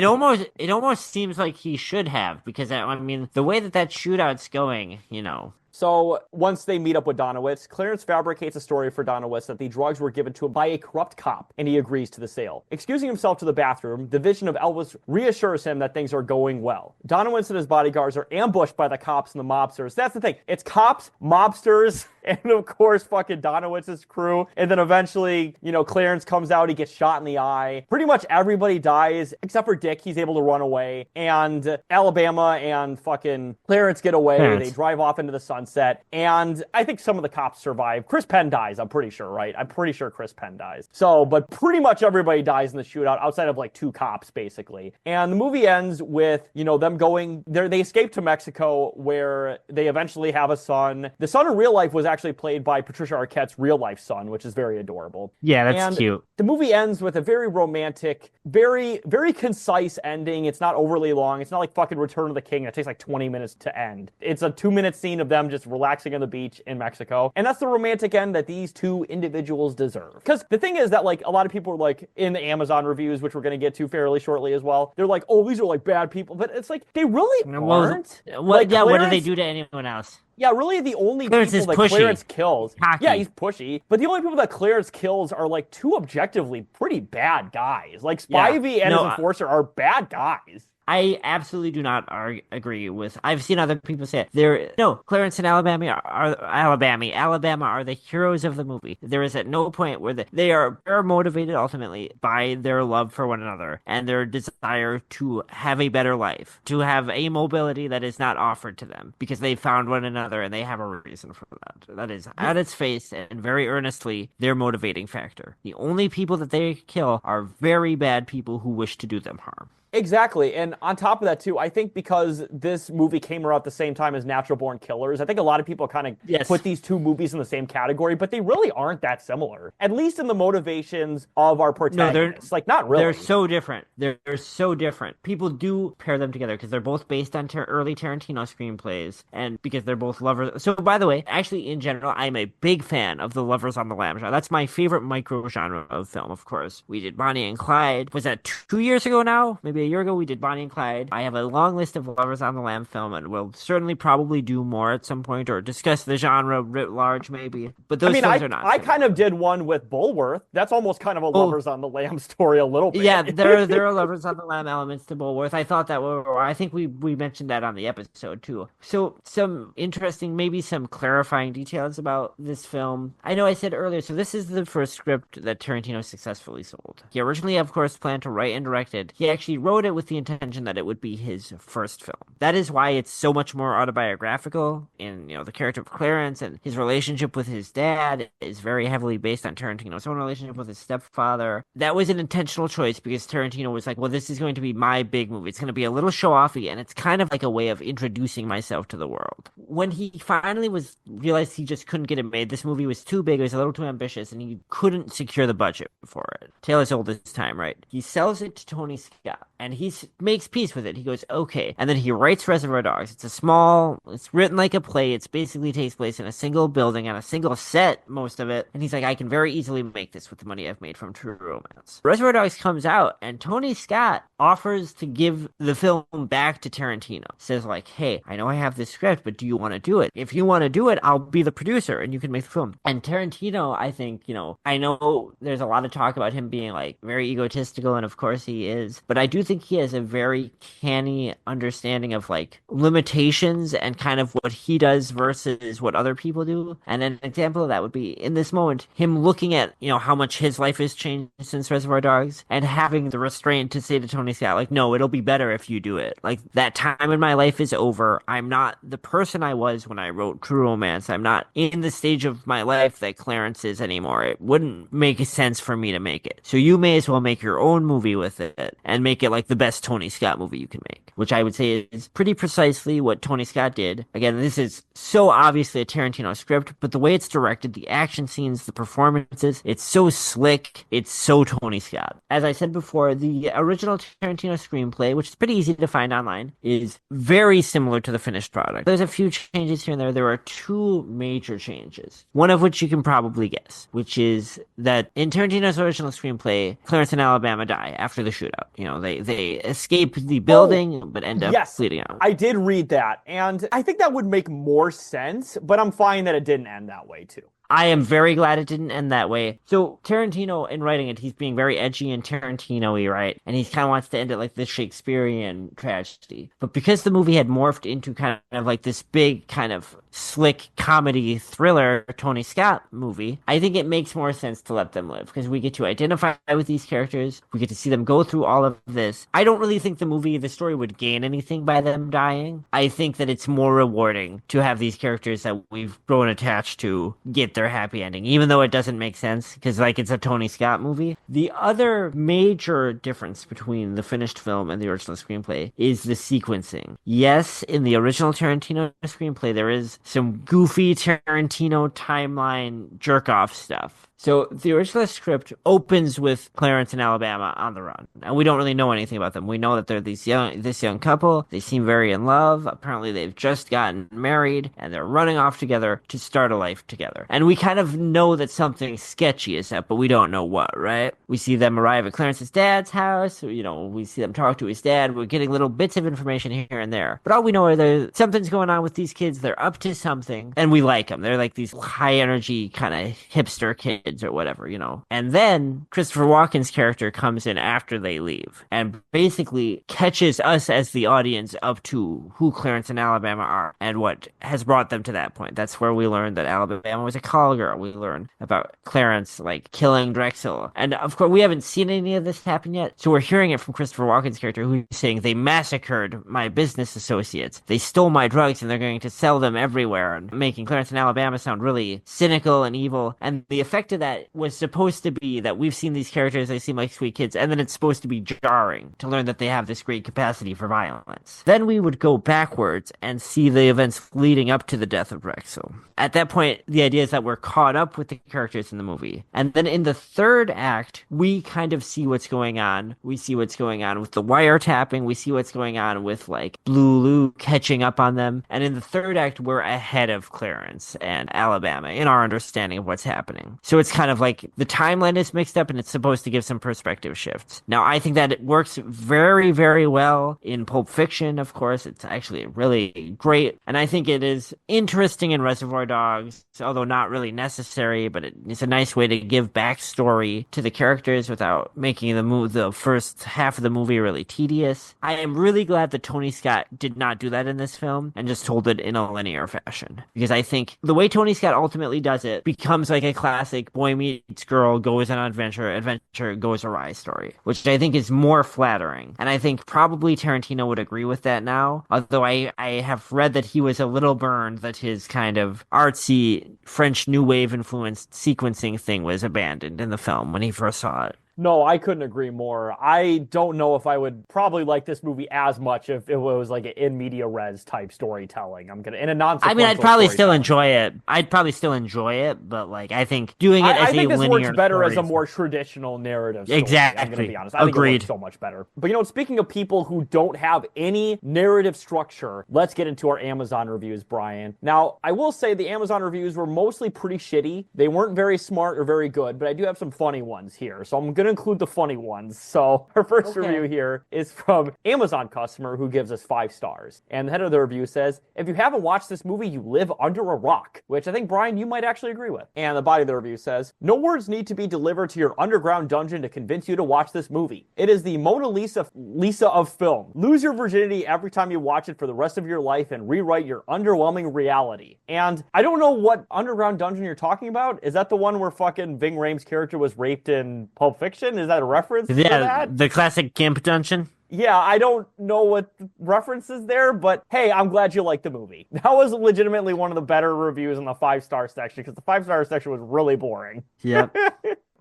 It almost seems like he should have, because I mean, the way that shootout's going, you know. So once they meet up with Donowitz, Clarence fabricates a story for Donowitz that the drugs were given to him by a corrupt cop, and he agrees to the sale. Excusing himself to the bathroom, the vision of Elvis reassures him that things are going well. Donowitz and his bodyguards are ambushed by the cops and the mobsters. That's the thing. It's cops, mobsters, and of course fucking Donowitz's crew. And then eventually, you know, Clarence comes out, he gets shot in the eye. Pretty much everybody dies, except for Dick. He's able to run away. And Alabama and fucking Clarence get away. They drive off into the sunset. And I think some of the cops survive. Chris Penn dies, I'm pretty sure, right? I'm pretty sure Chris Penn dies. So, but pretty much everybody dies in the shootout outside of like 2 cops, basically. And the movie ends with, you know, them going there. They escape to Mexico where they eventually have a son. The son in real life was actually played by Patricia Arquette's real life son, which is very adorable. Yeah, that's cute. The movie ends with a very romantic, very, very concise ending. It's not overly long. It's not like fucking Return of the King. It takes like 20 minutes to end. It's a 2-minute scene of them just relaxing on the beach in Mexico. And that's the romantic end that these 2 individuals deserve. Because the thing is that like a lot of people are like in the Amazon reviews, which we're going to get to fairly shortly as well. They're like, oh, these are like bad people. But it's like, they really aren't. What do they do to anyone else? Yeah, really the only people that Clarence kills. Cocky. Yeah, he's pushy. But the only people that Clarence kills are like 2 objectively pretty bad guys. Like Spivey and his enforcer are bad guys. I absolutely do not agree with. I've seen other people say it. Clarence and Alabama are the heroes of the movie. There is at no point where they are motivated ultimately by their love for one another and their desire to have a better life, to have a mobility that is not offered to them because they found one another and they have a reason for that. That is at its face and very earnestly their motivating factor. The only people that they kill are very bad people who wish to do them harm. Exactly. And on top of that, too, I think because this movie came around at the same time as Natural Born Killers, I think a lot of people kind of put these 2 movies in the same category, but they really aren't that similar. At least in the motivations of our protagonists. Like, not really. They're so different. They're so different. People do pair them together because they're both based on early Tarantino screenplays and because they're both lovers. So, by the way, actually, in general, I'm a big fan of the Lovers on the Lam genre. That's my favorite micro-genre of film, of course. We did Bonnie and Clyde. Was that 2 years ago now? Maybe a year ago we did Bonnie and Clyde. I have a long list of Lovers on the Lam film, and we'll certainly probably do more at some point, or discuss the genre writ large, maybe. But those films are not. I kind of did one with Bulworth. That's almost kind of a Lovers on the Lam story a little bit. Yeah, there are Lovers on the Lam elements to Bulworth. I thought that I think we mentioned that on the episode too. So some interesting, maybe some clarifying details about this film. I know I said earlier, so this is the first script that Tarantino successfully sold. He originally, of course, planned to write and direct it. He actually wrote it with the intention that it would be his first film. That is why it's so much more autobiographical in, the character of Clarence, and his relationship with his dad is very heavily based on Tarantino's own relationship with his stepfather. That was an intentional choice because Tarantino was like, well, this is going to be my big movie. It's going to be a little show-offy, and it's kind of like a way of introducing myself to the world. When he finally realized he just couldn't get it made, this movie was too big, it was a little too ambitious, and he couldn't secure the budget for it. Tale as old as time, right? He sells it to Tony Scott, and he makes peace with it. He goes, okay. And then he writes Reservoir Dogs. It's written like a play. It basically takes place in a single building on a single set, most of it. And he's like, I can very easily make this with the money I've made from True Romance. Reservoir Dogs comes out, and Tony Scott offers to give the film back to Tarantino. Says like, hey, I know I have this script, but do you want to do it? If you want to do it, I'll be the producer and you can make the film. And Tarantino, I think, I know there's a lot of talk about him being like very egotistical, and of course he is, but I do think he has a very canny understanding of like limitations and kind of what he does versus what other people do. And an example of that would be in this moment, him looking at, how much his life has changed since Reservoir Dogs and having the restraint to say to Tony Scott, like, no, it'll be better if you do it. Like, that time in my life is over. I'm not the person I was when I wrote True Romance. I'm not in the stage of my life that Clarence is anymore. It wouldn't make sense for me to make it. So you may as well make your own movie with it and make it like the best Tony Scott movie you can make. which I would say is pretty precisely what Tony Scott did. Again, this is so obviously a Tarantino script, but the way it's directed, the action scenes, the performances, it's so slick. It's so Tony Scott. As I said before, the original Tarantino screenplay, which is pretty easy to find online, is very similar to the finished product. There's a few changes here and there. There are two major changes, one of which you can probably guess, which is that in Tarantino's original screenplay, Clarence and Alabama die after the shootout. You know, they escape the building, but end up bleeding out. I did read that, and I think that would make more sense, but I'm fine that it didn't end that way too. I am very glad it didn't end that way. So Tarantino, in writing it, he's being very edgy and Tarantino-y, right? And he kind of wants to end it like this Shakespearean tragedy. But because the movie had morphed into kind of like this big kind of slick comedy thriller Tony Scott movie, I think it makes more sense to let them live because we get to identify with these characters. We get to see them go through all of this. I don't really think the story would gain anything by them dying. I think that it's more rewarding to have these characters that we've grown attached to get their happy ending, even though it doesn't make sense because like it's a Tony Scott movie. The other major difference between the finished film and the original screenplay is the sequencing. Yes, in the original Tarantino screenplay, there is some goofy Tarantino timeline jerk-off stuff. So the original script opens with Clarence and Alabama on the run, and we don't really know anything about them. We know that they're this young couple. They seem very in love. Apparently, they've just gotten married, and they're running off together to start a life together. And we kind of know that something sketchy is up, but we don't know what, right? We see them arrive at Clarence's dad's house. You know, we see them talk to his dad. We're getting little bits of information here and there. But all we know is something's going on with these kids. They're up to something, and we like them. They're like these high-energy kind of hipster kids or whatever, you know. And then Christopher Walken's character comes in after they leave and basically catches us as the audience up to who Clarence and Alabama are and what has brought them to that point. That's where we learn that Alabama was a call girl. We learn about Clarence like killing Drexel. And of course we haven't seen any of this happen yet. So we're hearing it from Christopher Walken's character who's saying they massacred my business associates. They stole my drugs and they're going to sell them everywhere, and making Clarence and Alabama sound really cynical and evil. And the effect of that was supposed to be that we've seen these characters, they seem like sweet kids, and then it's supposed to be jarring to learn that they have this great capacity for violence. Then we would go backwards and see the events leading up to the death of Drexel. At that point, the idea is that we're caught up with the characters in the movie. And then in the third act, we kind of see what's going on. We see what's going on with the wiretapping. We see what's going on with, like, Blue Lou catching up on them. And in the third act, we're ahead of Clarence and Alabama in our understanding of what's happening. So it's kind of like the timeline is mixed up and it's supposed to give some perspective shifts. Now, I think that it works very, very well in Pulp Fiction, of course. It's actually really great. And I think it is interesting in Reservoir Dogs, although not really necessary, but it's a nice way to give backstory to the characters without making the first half of the movie really tedious. I am really glad that Tony Scott did not do that in this film and just told it in a linear fashion. Because I think the way Tony Scott ultimately does it becomes like a classic boy meets girl, goes on an adventure goes awry story, which I think is more flattering. And I think probably Tarantino would agree with that now, although I have read that he was a little burned that his kind of artsy French New Wave influenced sequencing thing was abandoned in the film when he first saw it. No, I couldn't agree more. I don't know if I would probably like this movie as much if it was like an in media res type storytelling. In a non-sequential. I mean, I'd probably still enjoy it. But like, I think doing it as a linear. I think this works better as a more traditional narrative story. Exactly. I'm going to be honest. I think it works so much better. But you know, speaking of people who don't have any narrative structure, let's get into our Amazon reviews, Brian. Now, I will say the Amazon reviews were mostly pretty shitty. They weren't very smart or very good, but I do have some funny ones here. So I'm going to include the funny ones. So our first review here is from Amazon customer who gives us 5 stars. And the head of the review says, if you haven't watched this movie, you live under a rock, which I think, Brian, you might actually agree with. And the body of the review says, no words need to be delivered to your underground dungeon to convince you to watch this movie. It is the Mona Lisa of film. Lose your virginity every time you watch it for the rest of your life and rewrite your underwhelming reality. And I don't know what underground dungeon you're talking about. Is that the one where fucking Ving Rhames' character was raped in Pulp Fiction? Is that a reference to that? The classic Gimp dungeon? Yeah, I don't know what reference is there, but hey, I'm glad you liked the movie. That was legitimately one of the better reviews in the 5-star section, because the 5-star section was really boring. Yeah.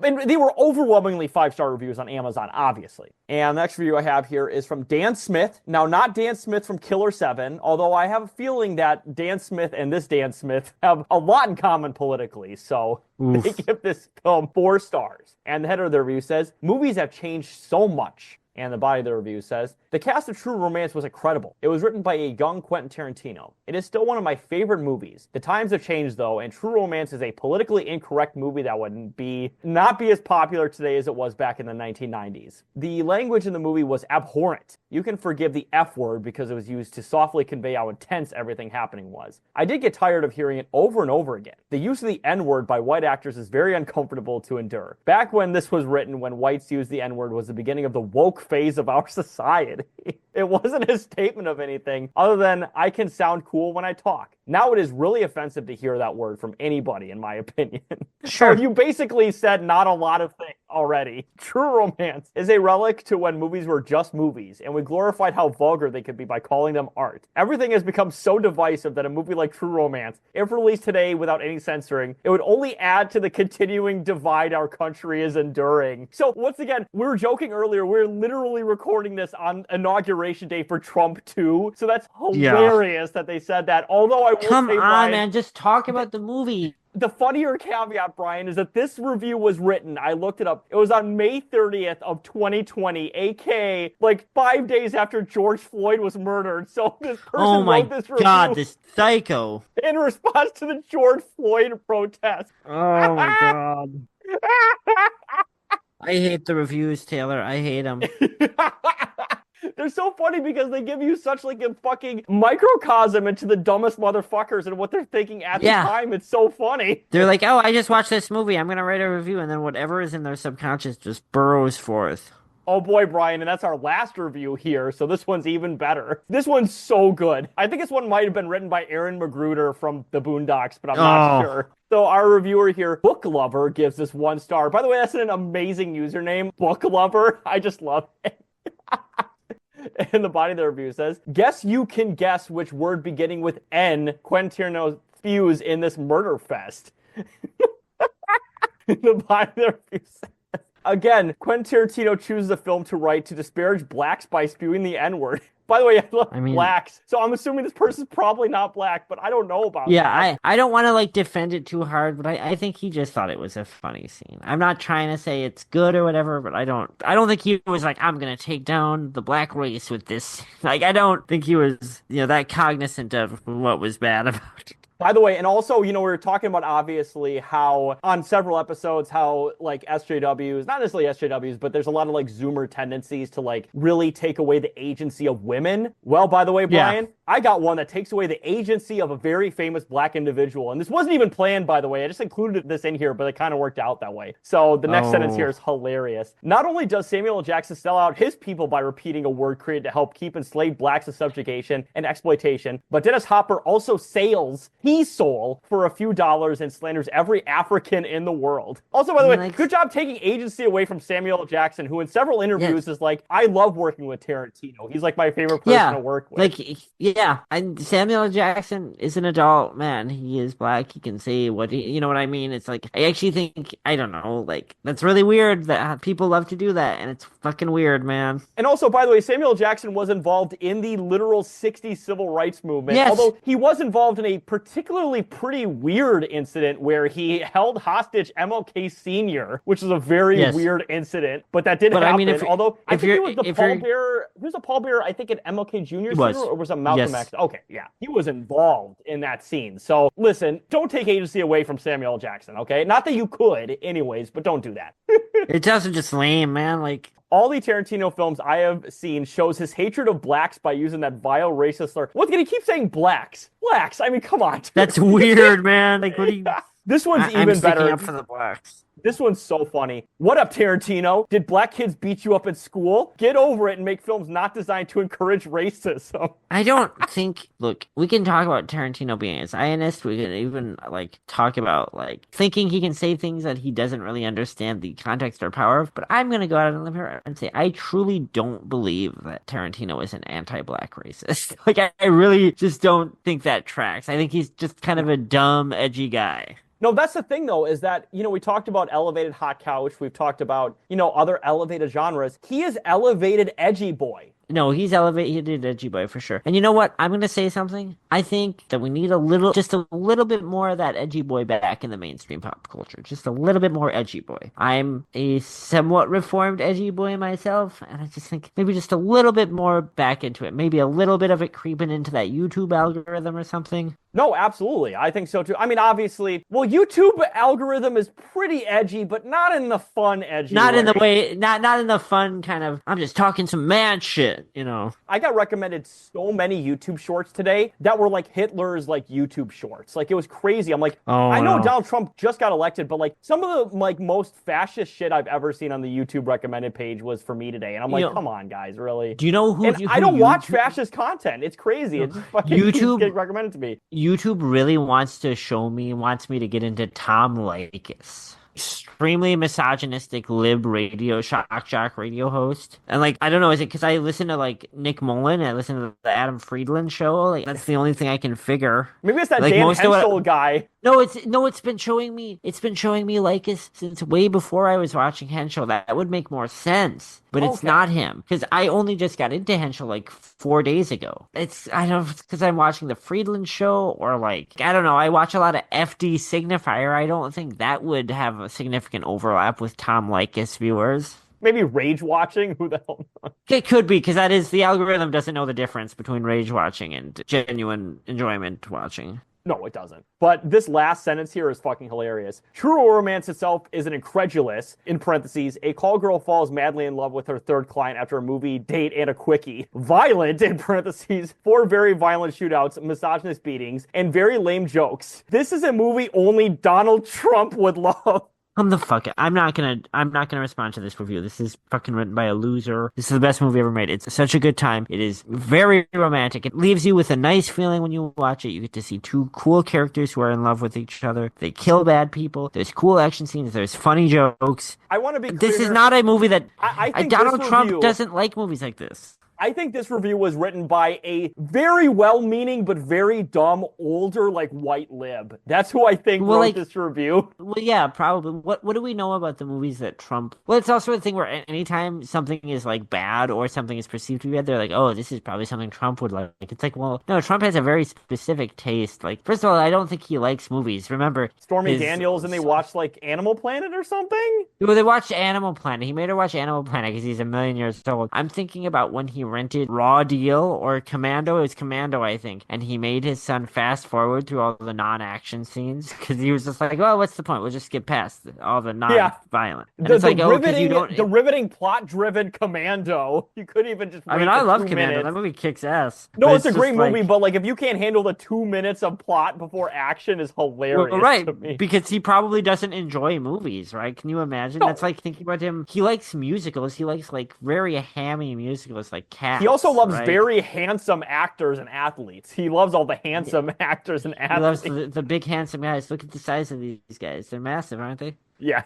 And they were overwhelmingly 5-star reviews on Amazon, obviously. And the next review I have here is from Dan Smith. Now, not Dan Smith from Killer 7, although I have a feeling that Dan Smith and this Dan Smith have a lot in common politically. So they give this film 4 stars. And the header of the review says, movies have changed so much. And the body of the review says, the cast of True Romance was incredible. It was written by a young Quentin Tarantino. It is still one of my favorite movies. The times have changed, though, and True Romance is a politically incorrect movie that would not be as popular today as it was back in the 1990s. The language in the movie was abhorrent. You can forgive the F word because it was used to softly convey how intense everything happening was. I did get tired of hearing it over and over again. The use of the N-word by white actors is very uncomfortable to endure. Back when this was written, when whites used the N-word, was the beginning of the woke phase of our society. It wasn't a statement of anything other than I can sound cool when I talk. Now it is really offensive to hear that word from anybody, in my opinion. Sure. So you basically said not a lot of things already. True Romance is a relic to when movies were just movies, and we glorified how vulgar they could be by calling them art. Everything has become so divisive that a movie like True Romance, if released today without any censoring, it would only add to the continuing divide our country is enduring. So once again, we were joking earlier, we're literally recording this on Inauguration Day for Trump too. So that's hilarious that they said that. Although I will Come say, on, Brian, man, just talk about the movie. The funnier caveat, Brian, is that this review was written, I looked it up, it was on May 30th of 2020, aka like 5 days after George Floyd was murdered. So this person wrote this review. Oh my God, this psycho. In response to the George Floyd protest. Oh my God. I hate the reviews, Taylor. I hate them. They're so funny because they give you such like a fucking microcosm into the dumbest motherfuckers and what they're thinking at the time. It's so funny. They're like, oh, I just watched this movie. I'm going to write a review. And then whatever is in their subconscious just burrows forth. Oh boy, Brian, and that's our last review here, so this one's even better. This one's so good. I think this one might have been written by Aaron Magruder from the Boondocks, but I'm not sure. So our reviewer here, Book Lover, gives this 1 star. By the way, that's an amazing username, Book Lover. I just love it. And the body of the review says, guess you can guess which word beginning with N Quentin Tarantino spews in this murder fest. The body of the review says, again, Quentin Tarantino chooses a film to write to disparage blacks by spewing the N-word. By the way, I love blacks, so I'm assuming this person's probably not black, but I don't know about that. Yeah, I don't want to like defend it too hard, but I think he just thought it was a funny scene. I'm not trying to say it's good or whatever, but I don't think he was like, I'm gonna take down the black race with this. Like, I don't think he was, that cognizant of what was bad about it. By the way, and also, we were talking about obviously how on several episodes, how like SJWs, not necessarily SJWs, but there's a lot of like Zoomer tendencies to like really take away the agency of women. Well, by the way, Brian, I got one that takes away the agency of a very famous black individual. And this wasn't even planned, by the way. I just included this in here, but it kind of worked out that way. So the next sentence here is hilarious. Not only does Samuel L. Jackson sell out his people by repeating a word created to help keep enslaved blacks in subjugation and exploitation, but Dennis Hopper also he sold for a few dollars and slanders every African in the world. Also, by the way, good job taking agency away from Samuel L. Jackson, who in several interviews is like, I love working with Tarantino. He's like my favorite person to work with. And Samuel L. Jackson is an adult man. He is black. He can say what you know what I mean? It's like, I actually think, I don't know, like, that's really weird that people love to do that, and it's fucking weird, man. And also, by the way, Samuel L. Jackson was involved in the literal 60s civil rights movement, although he was involved in a particularly pretty weird incident where he held hostage MLK Sr., which is a very weird incident, but that did happen. I mean, although I think he was the pallbearer. He was a pallbearer, I think, at MLK Jr. Or was it Malcolm X? Okay, yeah. He was involved in that scene. So, listen, don't take agency away from Samuel L. Jackson, okay? Not that you could, anyways, but don't do that. It's also just lame, man. Like, all the Tarantino films I have seen shows his hatred of blacks by using that vile racist slur. Once again, he keeps saying blacks. Blacks. I mean, come on. That's weird, man. Like, what do you... This one's even better. Up for the blacks. This one's so funny. What up, Tarantino? Did black kids beat you up at school? Get over it and make films not designed to encourage racism. I don't think... Look, we can talk about Tarantino being a Zionist. We can even, like, talk about, like, thinking he can say things that he doesn't really understand the context or power of. But I'm going to go out on the limb here and say I truly don't believe that Tarantino is an anti-black racist. Like, I really just don't think that tracks. I think he's just kind of a dumb, edgy guy. No, that's the thing, though, is that, we talked about about elevated hot couch. We've talked about, other elevated genres. He is elevated edgy boy. No, he's elevated edgy boy for sure. And you know what? I'm gonna say something. I think that we need just a little bit more of that edgy boy back in the mainstream pop culture. Just a little bit more edgy boy. I'm a somewhat reformed edgy boy myself, and I just think maybe just a little bit more back into it. Maybe a little bit of it creeping into that YouTube algorithm or something. No, absolutely. I think so too. I mean, obviously, YouTube algorithm is pretty edgy, but not in the fun edgy Not way. in the way, not in the fun kind of, I'm just talking some mad shit, I got recommended so many YouTube shorts today that were like Hitler's like YouTube shorts. Like, it was crazy. I'm like, I know Donald Trump just got elected, but like some of the like most fascist shit I've ever seen on the YouTube recommended page was for me today. And I'm like, come on, guys, really? Do you know who? I don't watch fascist content. It's crazy. It just fucking YouTube gets recommended to me. YouTube really wants me to get into Tom Leykis. Extremely misogynistic lib radio shock jock radio host. And like, I don't know, is it because I listen to like Nick Mullen and I listen to the Adam Friedland show? Like, that's the only thing I can figure. Maybe it's that like, Dan Hensel guy. It's been showing me Leykis since way before I was watching Henschel. That would make more sense. But it's not him. Because I only just got into Henschel like 4 days ago. I don't know if it's because I'm watching the Friedland show or like, I don't know. I watch a lot of FD Signifier. I don't think that would have a significant overlap with Tom Leykis viewers. Maybe rage watching? Who the hell knows? It could be, because that is, the algorithm doesn't know the difference between rage watching and genuine enjoyment watching. No, it doesn't. But this last sentence here is fucking hilarious. True romance itself is an incredulous, in parentheses, a call girl falls madly in love with her third client after a movie, date, and a quickie. Violent, in parentheses, 4 very violent shootouts, misogynist beatings, and very lame jokes. This is a movie only Donald Trump would love. I'm not gonna respond to this review. This is fucking written by a loser. This is the best movie ever made. It's such a good time. It is very romantic. It leaves you with a nice feeling when you watch it. You get to see 2 cool characters who are in love with each other. They kill bad people. There's cool action scenes. There's funny jokes. I want to be clear. This is not a movie that I think Donald Trump doesn't like movies like this. I think this review was written by a very well-meaning but very dumb, older, like, white lib. That's who I think wrote this review. Well, yeah, probably. What do we know about the movies that Trump... Well, it's also a thing where anytime something is, like, bad or something is perceived to be bad, they're like, oh, this is probably something Trump would like. It's like, well, no, Trump has a very specific taste. Like, first of all, I don't think he likes movies. Remember... Stormy Daniels, and they watched, like, Animal Planet or something? Well, they watched Animal Planet. He made her watch Animal Planet because he's a million years old. I'm thinking about when he rented Raw Deal or Commando. It was Commando, I think. And he made his son fast forward through all the non-action scenes because he was just like, well, what's the point? We'll just skip past all the non-violent. And the riveting, plot-driven Commando. You couldn't even just wait I love Commando. Minutes. That movie kicks ass. No, it's a great movie, but like if you can't handle the 2 minutes of plot before action is hilarious to me. Because he probably doesn't enjoy movies, right? Can you imagine? No. That's like thinking about him. He likes musicals. He likes like very hammy musicals like Cats. He also loves very handsome actors and athletes. He loves all the handsome actors and athletes. He loves the big handsome guys. Look at the size of these guys. They're massive, aren't they? Yeah.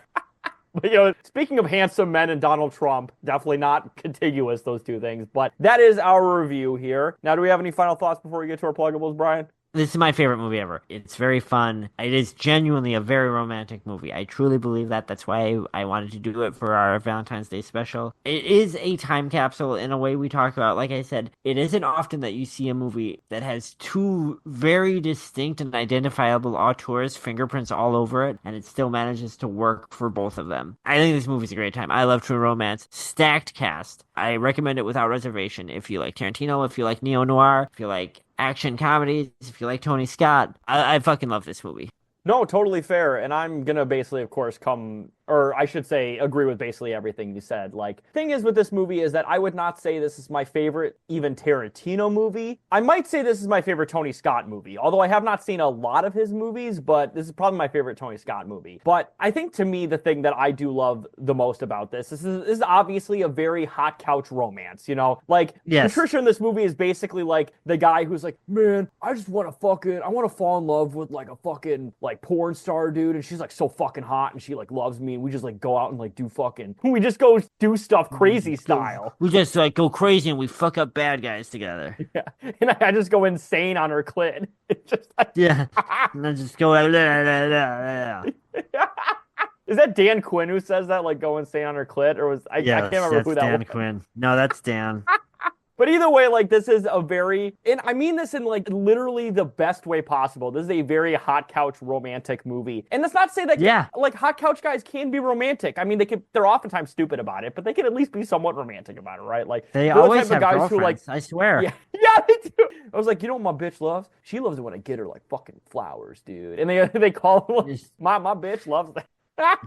But, speaking of handsome men and Donald Trump, definitely not contiguous, those two things. But that is our review here. Now, do we have any final thoughts before we get to our pluggables, Brian? This is my favorite movie ever. It's very fun. It is genuinely a very romantic movie. I truly believe that. That's why I wanted to do it for our Valentine's Day special. It is a time capsule in a way we talk about. Like I said, it isn't often that you see a movie that has 2 very distinct and identifiable auteurs' fingerprints all over it, and it still manages to work for both of them. I think this movie's a great time. I love True Romance. Stacked cast. I recommend it without reservation. If you like Tarantino, if you like neo-noir, if you like action comedies, if you like Tony Scott, I fucking love this movie. No, totally fair. And I'm going to basically, of course, agree with basically everything you said. Like, thing is with this movie is that I would not say this is my favorite even Tarantino movie. I might say this is my favorite Tony Scott movie, although I have not seen a lot of his movies, but this is probably my favorite Tony Scott movie. But I think to me, the thing that I do love the most about this is obviously a very hot couch romance, Like, yes. Patricia in this movie is basically like the guy who's like, man, I want to fall in love with like a fucking like porn star dude, and she's like so fucking hot, and she like loves me, and we just like go out and like we just go do stuff crazy style. We just like go crazy and we fuck up bad guys together. Yeah, and I just go insane on her clit. It's just like yeah, and then just go Is that Dan Quinn who says that, like, go and stay on her clit? Or I can't remember who that Dan was. Quinn. No, that's Dan. But either way, like, this is a very, and I mean this in, like, literally the best way possible. This is a very hot couch romantic movie. And that's not to say that, like, hot couch guys can be romantic. I mean, they're oftentimes stupid about it, but they can at least be somewhat romantic about it, right? Like, they always have guys who, like, I swear. Yeah, they do. I was like, you know what my bitch loves? She loves it when I get her, like, fucking flowers, dude. And they call them, like, my bitch loves that.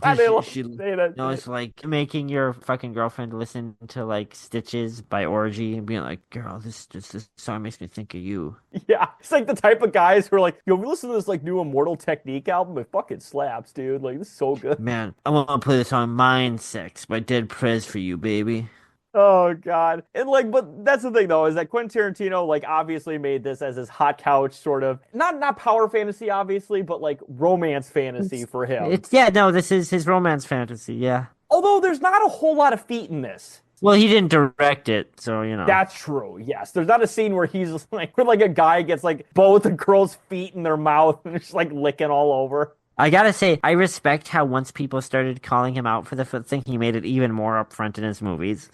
It's like making your fucking girlfriend listen to like Stitches by Orgy and being like, girl, this song makes me think of you. Yeah, it's like the type of guys who are like, yo, we listen to this like new Immortal Technique album. It fucking slaps, dude. Like, this is so good. Man, I want to play the song Mind Sex by Dead Prez for you, baby. Oh God. And like, but that's the thing though, is that Quentin Tarantino like obviously made this as his hot couch sort of not power fantasy, obviously, but like romance fantasy for him. This is his romance fantasy, yeah. Although there's not a whole lot of feet in this. Well, he didn't direct it, so you know. That's true. Yes, there's not a scene where he's like, where like a guy gets like both a girl's feet in their mouth and just like licking all over. I gotta say, I respect how once people started calling him out for the foot thing, he made it even more upfront in his movies.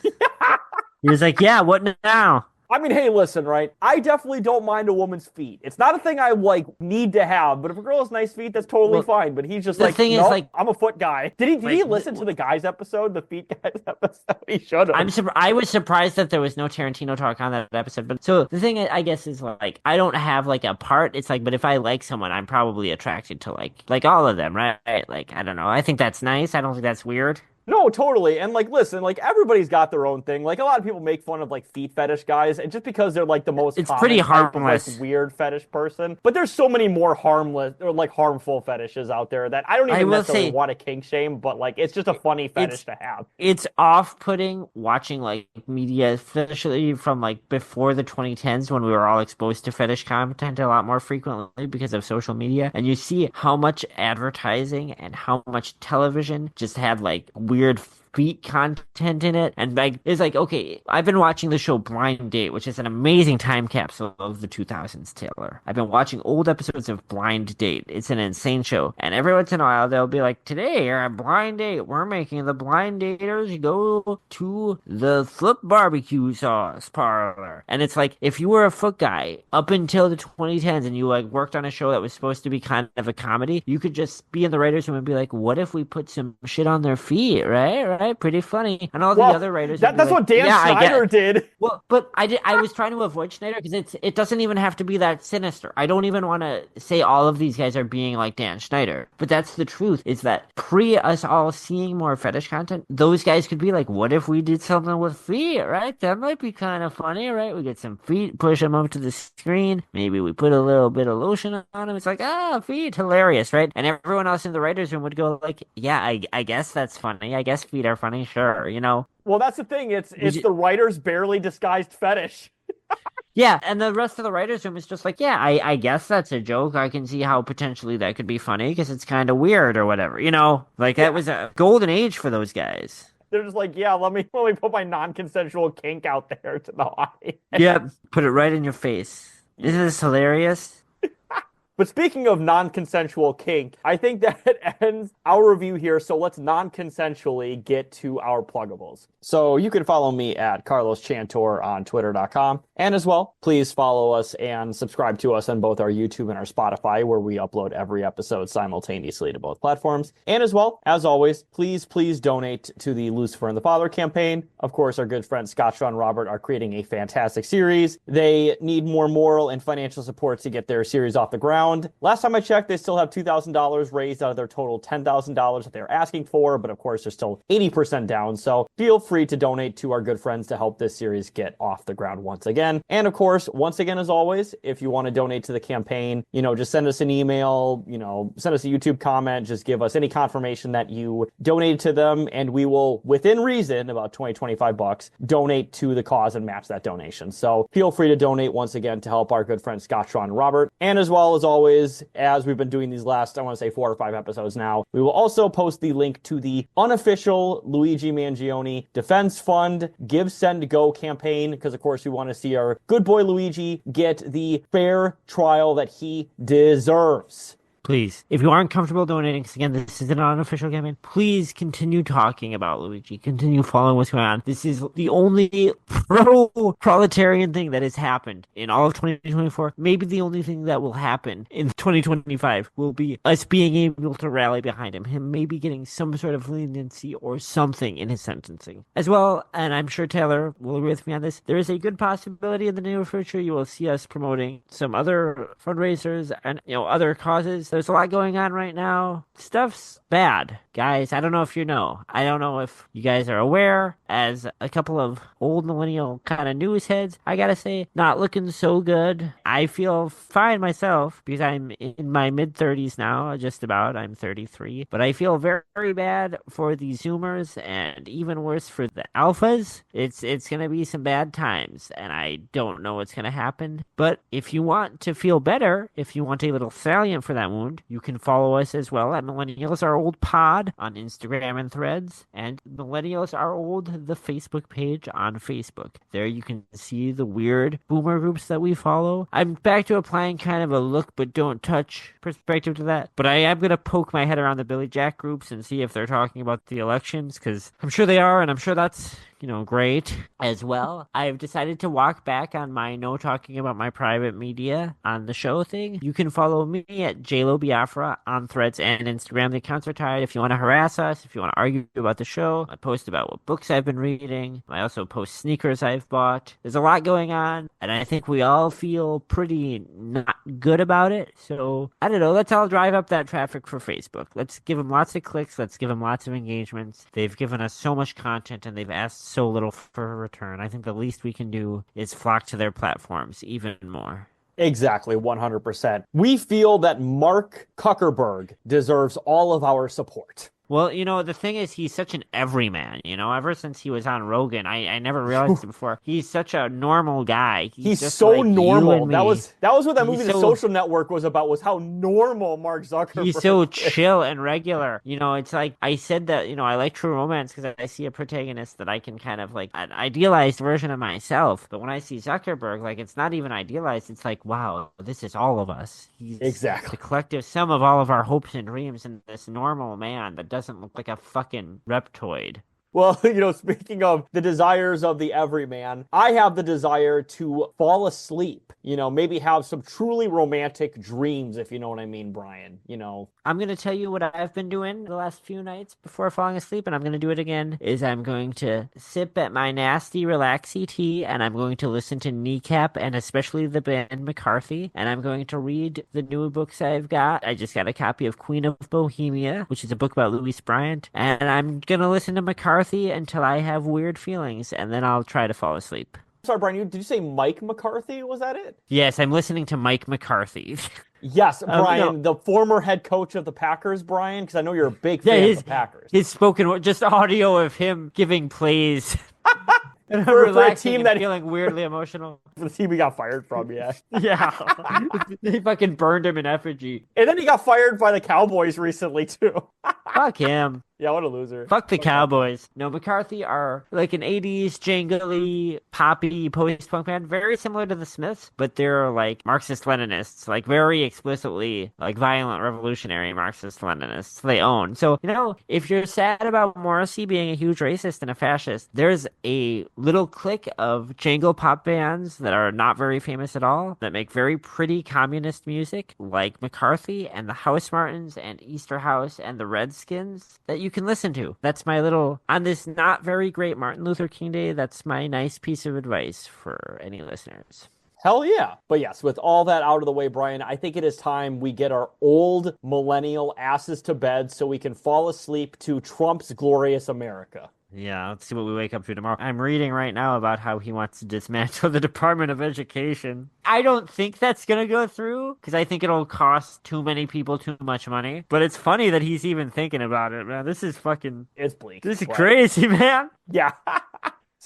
He was like, yeah, what now? I mean, hey, listen, right? I definitely don't mind a woman's feet. It's not a thing I, like, need to have, but if a girl has nice feet, that's totally fine. But he's just like, no, like, I'm a foot guy. Did he listen to the guys episode, the feet guys episode? He should have. I was surprised that there was no Tarantino talk on that episode. But so the thing, I guess, is, like, I don't have, like, a part. It's like, but if I like someone, I'm probably attracted to, like all of them, right? Like, I don't know. I think that's nice. I don't think that's weird. No, totally. And like, listen, like everybody's got their own thing. Like a lot of people make fun of like feet fetish guys, and just because they're like the most it's pretty harmless, like, weird fetish person. But there's so many more harmless or like harmful fetishes out there that I don't even necessarily want to kink shame, but like it's just a funny fetish to have. It's off-putting watching like media, especially from like before the 2010s when we were all exposed to fetish content a lot more frequently because of social media, and you see how much advertising and how much television just had like weird feet content in it, and like it's like, okay, I've been watching the show Blind Date, which is an amazing time capsule of the 2000s, Taylor. I've been watching old episodes of Blind Date. It's an insane show, and every once in a while they'll be like, today at Blind Date we're making the blind daters go to the Flip barbecue sauce parlor, and it's like, if you were a foot guy up until the 2010s and you like worked on a show that was supposed to be kind of a comedy, you could just be in the writers' room and be like, what if we put some shit on their feet, right? Pretty funny. And all the other writers. That's like, what Dan Schneider did. Well, but I was trying to avoid Schneider because it doesn't even have to be that sinister. I don't even want to say all of these guys are being like Dan Schneider. But that's the truth, is that pre us all seeing more fetish content, those guys could be like, what if we did something with feet, right? That might be kind of funny, right? We get some feet, push them up to the screen. Maybe we put a little bit of lotion on them. It's like, feet, hilarious, right? And everyone else in the writers' room would go like, yeah, I guess that's funny. I guess feet are funny. Sure, you know. Well, that's the thing. It's the writer's barely disguised fetish. Yeah, and the rest of the writers' room is just like, yeah, I guess that's a joke. I can see how potentially that could be funny because it's kind of weird or whatever, you know. Like that was a golden age for those guys. They're just like, yeah, let me put my non-consensual kink out there to the audience. Yep, put it right in your face. Isn't this hilarious? But speaking of non-consensual kink, I think that ends our review here, so let's non-consensually get to our pluggables. So you can follow me at Carlos Chantor on Twitter.com. And as well, please follow us and subscribe to us on both our YouTube and our Spotify, where we upload every episode simultaneously to both platforms. And as well, as always, please donate to the Lucifer and the Father campaign. Of course, our good friends Scott, Sean, Robert are creating a fantastic series. They need more moral and financial support to get their series off the ground. Last time I checked, they still have $2,000 raised out of their total $10,000 that they're asking for, but of course they're still 80% down, so feel free to donate to our good friends to help this series get off the ground once again. And of course, once again, as always, if you want to donate to the campaign, just send us an email, send us a YouTube comment, just give us any confirmation that you donated to them, and we will, within reason, about $20-25, donate to the cause and match that donation. So feel free to donate once again to help our good friends Scott, Sean, and Robert. And as well as always, as we've been doing these last, I want to say 4 or 5 episodes now, we will also post the link to the unofficial Luigi Mangione Defense Fund Give, Send, Go campaign, because of course we want to see our good boy Luigi get the fair trial that he deserves. Please, if you aren't comfortable donating, because again, this is an unofficial campaign, please continue talking about Luigi. Continue following what's going on. This is the only pro-proletarian thing that has happened in all of 2024. Maybe the only thing that will happen in 2025 will be us being able to rally behind him maybe getting some sort of leniency or something in his sentencing. As well, and I'm sure Taylor will agree with me on this, there is a good possibility in the near future you will see us promoting some other fundraisers and other causes. There's a lot going on right now. Stuff's bad, guys. I don't know if you know. I don't know if you guys are aware. As a couple of old millennial kind of news heads, I gotta say, not looking so good. I feel fine myself because I'm in my mid-30s now, just about. I'm 33. But I feel very, very bad for the Zoomers and even worse for the Alphas. It's gonna be some bad times, and I don't know what's gonna happen. But if you want to feel better, if you want a little salient for that wound, you can follow us as well at Millennials Are Old Pod on Instagram and Threads, and Millennials Are Old, the Facebook page on Facebook. There you can see the weird boomer groups that we follow. I'm back to applying kind of a look but don't touch perspective to that, but I am going to poke my head around the Billy Jack groups and see if they're talking about the elections, because I'm sure they are, and I'm sure that's great as well. I've decided to walk back on my no talking about my private media on the show thing. You can follow me at JLo Biafra on Threads and Instagram. The accounts are tied. If you want to harass us, if you want to argue about the show, I post about what books I've been reading. I also post sneakers I've bought. There's a lot going on, and I think we all feel pretty not good about it. So, I don't know. Let's all drive up that traffic for Facebook. Let's give them lots of clicks. Let's give them lots of engagements. They've given us so much content, and they've asked so little for a return. I think the least we can do is flock to their platforms even more. Exactly, 100%. We feel that Mark Zuckerberg deserves all of our support. Well, the thing is, he's such an everyman, ever since he was on Rogan. I never realized it before. He's such a normal guy. He's just so like normal. That was what that movie, The Social Network, was about, was how normal Mark Zuckerberg He's so chill and regular. It's like, I said that, I like true romance because I see a protagonist that I can kind of like, an idealized version of myself. But when I see Zuckerberg, like, it's not even idealized. It's like, wow, this is all of us. He's exactly the collective sum of all of our hopes and dreams, and this normal man that doesn't look like a fucking reptoid. Well, speaking of the desires of the everyman, I have the desire to fall asleep, maybe have some truly romantic dreams, if you know what I mean, Brian, I'm going to tell you what I've been doing the last few nights before falling asleep, and I'm going to do it again, is I'm going to sip at my nasty relaxy tea, and I'm going to listen to Kneecap, and especially the band McCarthy, and I'm going to read the new books I've got. I just got a copy of Queen of Bohemia, which is a book about Louis Bryant, and I'm going to listen to McCarthy until I have weird feelings, and then I'll try to fall asleep. Sorry, Brian, did you say Mike McCarthy? Was that it? Yes, I'm listening to Mike McCarthy. Yes, Brian, the former head coach of the Packers, Brian, because I know you're a big fan of the Packers. His spoken word, just audio of him giving plays. And for a team that feeling weirdly emotional. For the team he got fired from, yeah. Yeah. They fucking burned him in effigy. And then he got fired by the Cowboys recently, too. Fuck him. Yeah, what a loser. Fuck the Cowboys. No, McCarthy are like an 80s jangly, poppy, post-punk band, very similar to the Smiths, but they're like Marxist-Leninists, like very explicitly like violent revolutionary Marxist-Leninists they own. So, if you're sad about Morrissey being a huge racist and a fascist, there's a little clique of jangle pop bands that are not very famous at all, that make very pretty communist music, like McCarthy and the House Martins and Easter House and the Redskins, that you can listen to. That's my little, on this not very great Martin Luther King Day, that's my nice piece of advice for any listeners. Hell yeah. But yes, with all that out of the way, Brian, I think it is time we get our old millennial asses to bed so we can fall asleep to Trump's glorious America. Yeah, let's see what we wake up to tomorrow. I'm reading right now about how he wants to dismantle the Department of Education. I don't think that's going to go through, because I think it'll cost too many people too much money. But it's funny that he's even thinking about it, man. This is fucking... It's bleak. This is crazy, man. Yeah.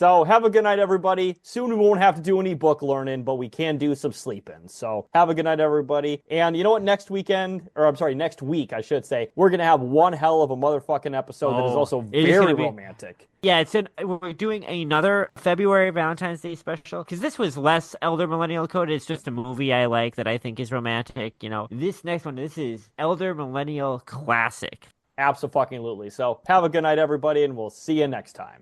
So have a good night, everybody. Soon we won't have to do any book learning, but we can do some sleeping. So have a good night, everybody. And you know what? Next week, I should say, we're going to have one hell of a motherfucking episode that is also very romantic. Yeah, we're doing another February Valentine's Day special, because this was less Elder Millennial Code. It's just a movie I like that I think is romantic. This next one, this is Elder Millennial Classic. Absolutely. So have a good night, everybody, and we'll see you next time.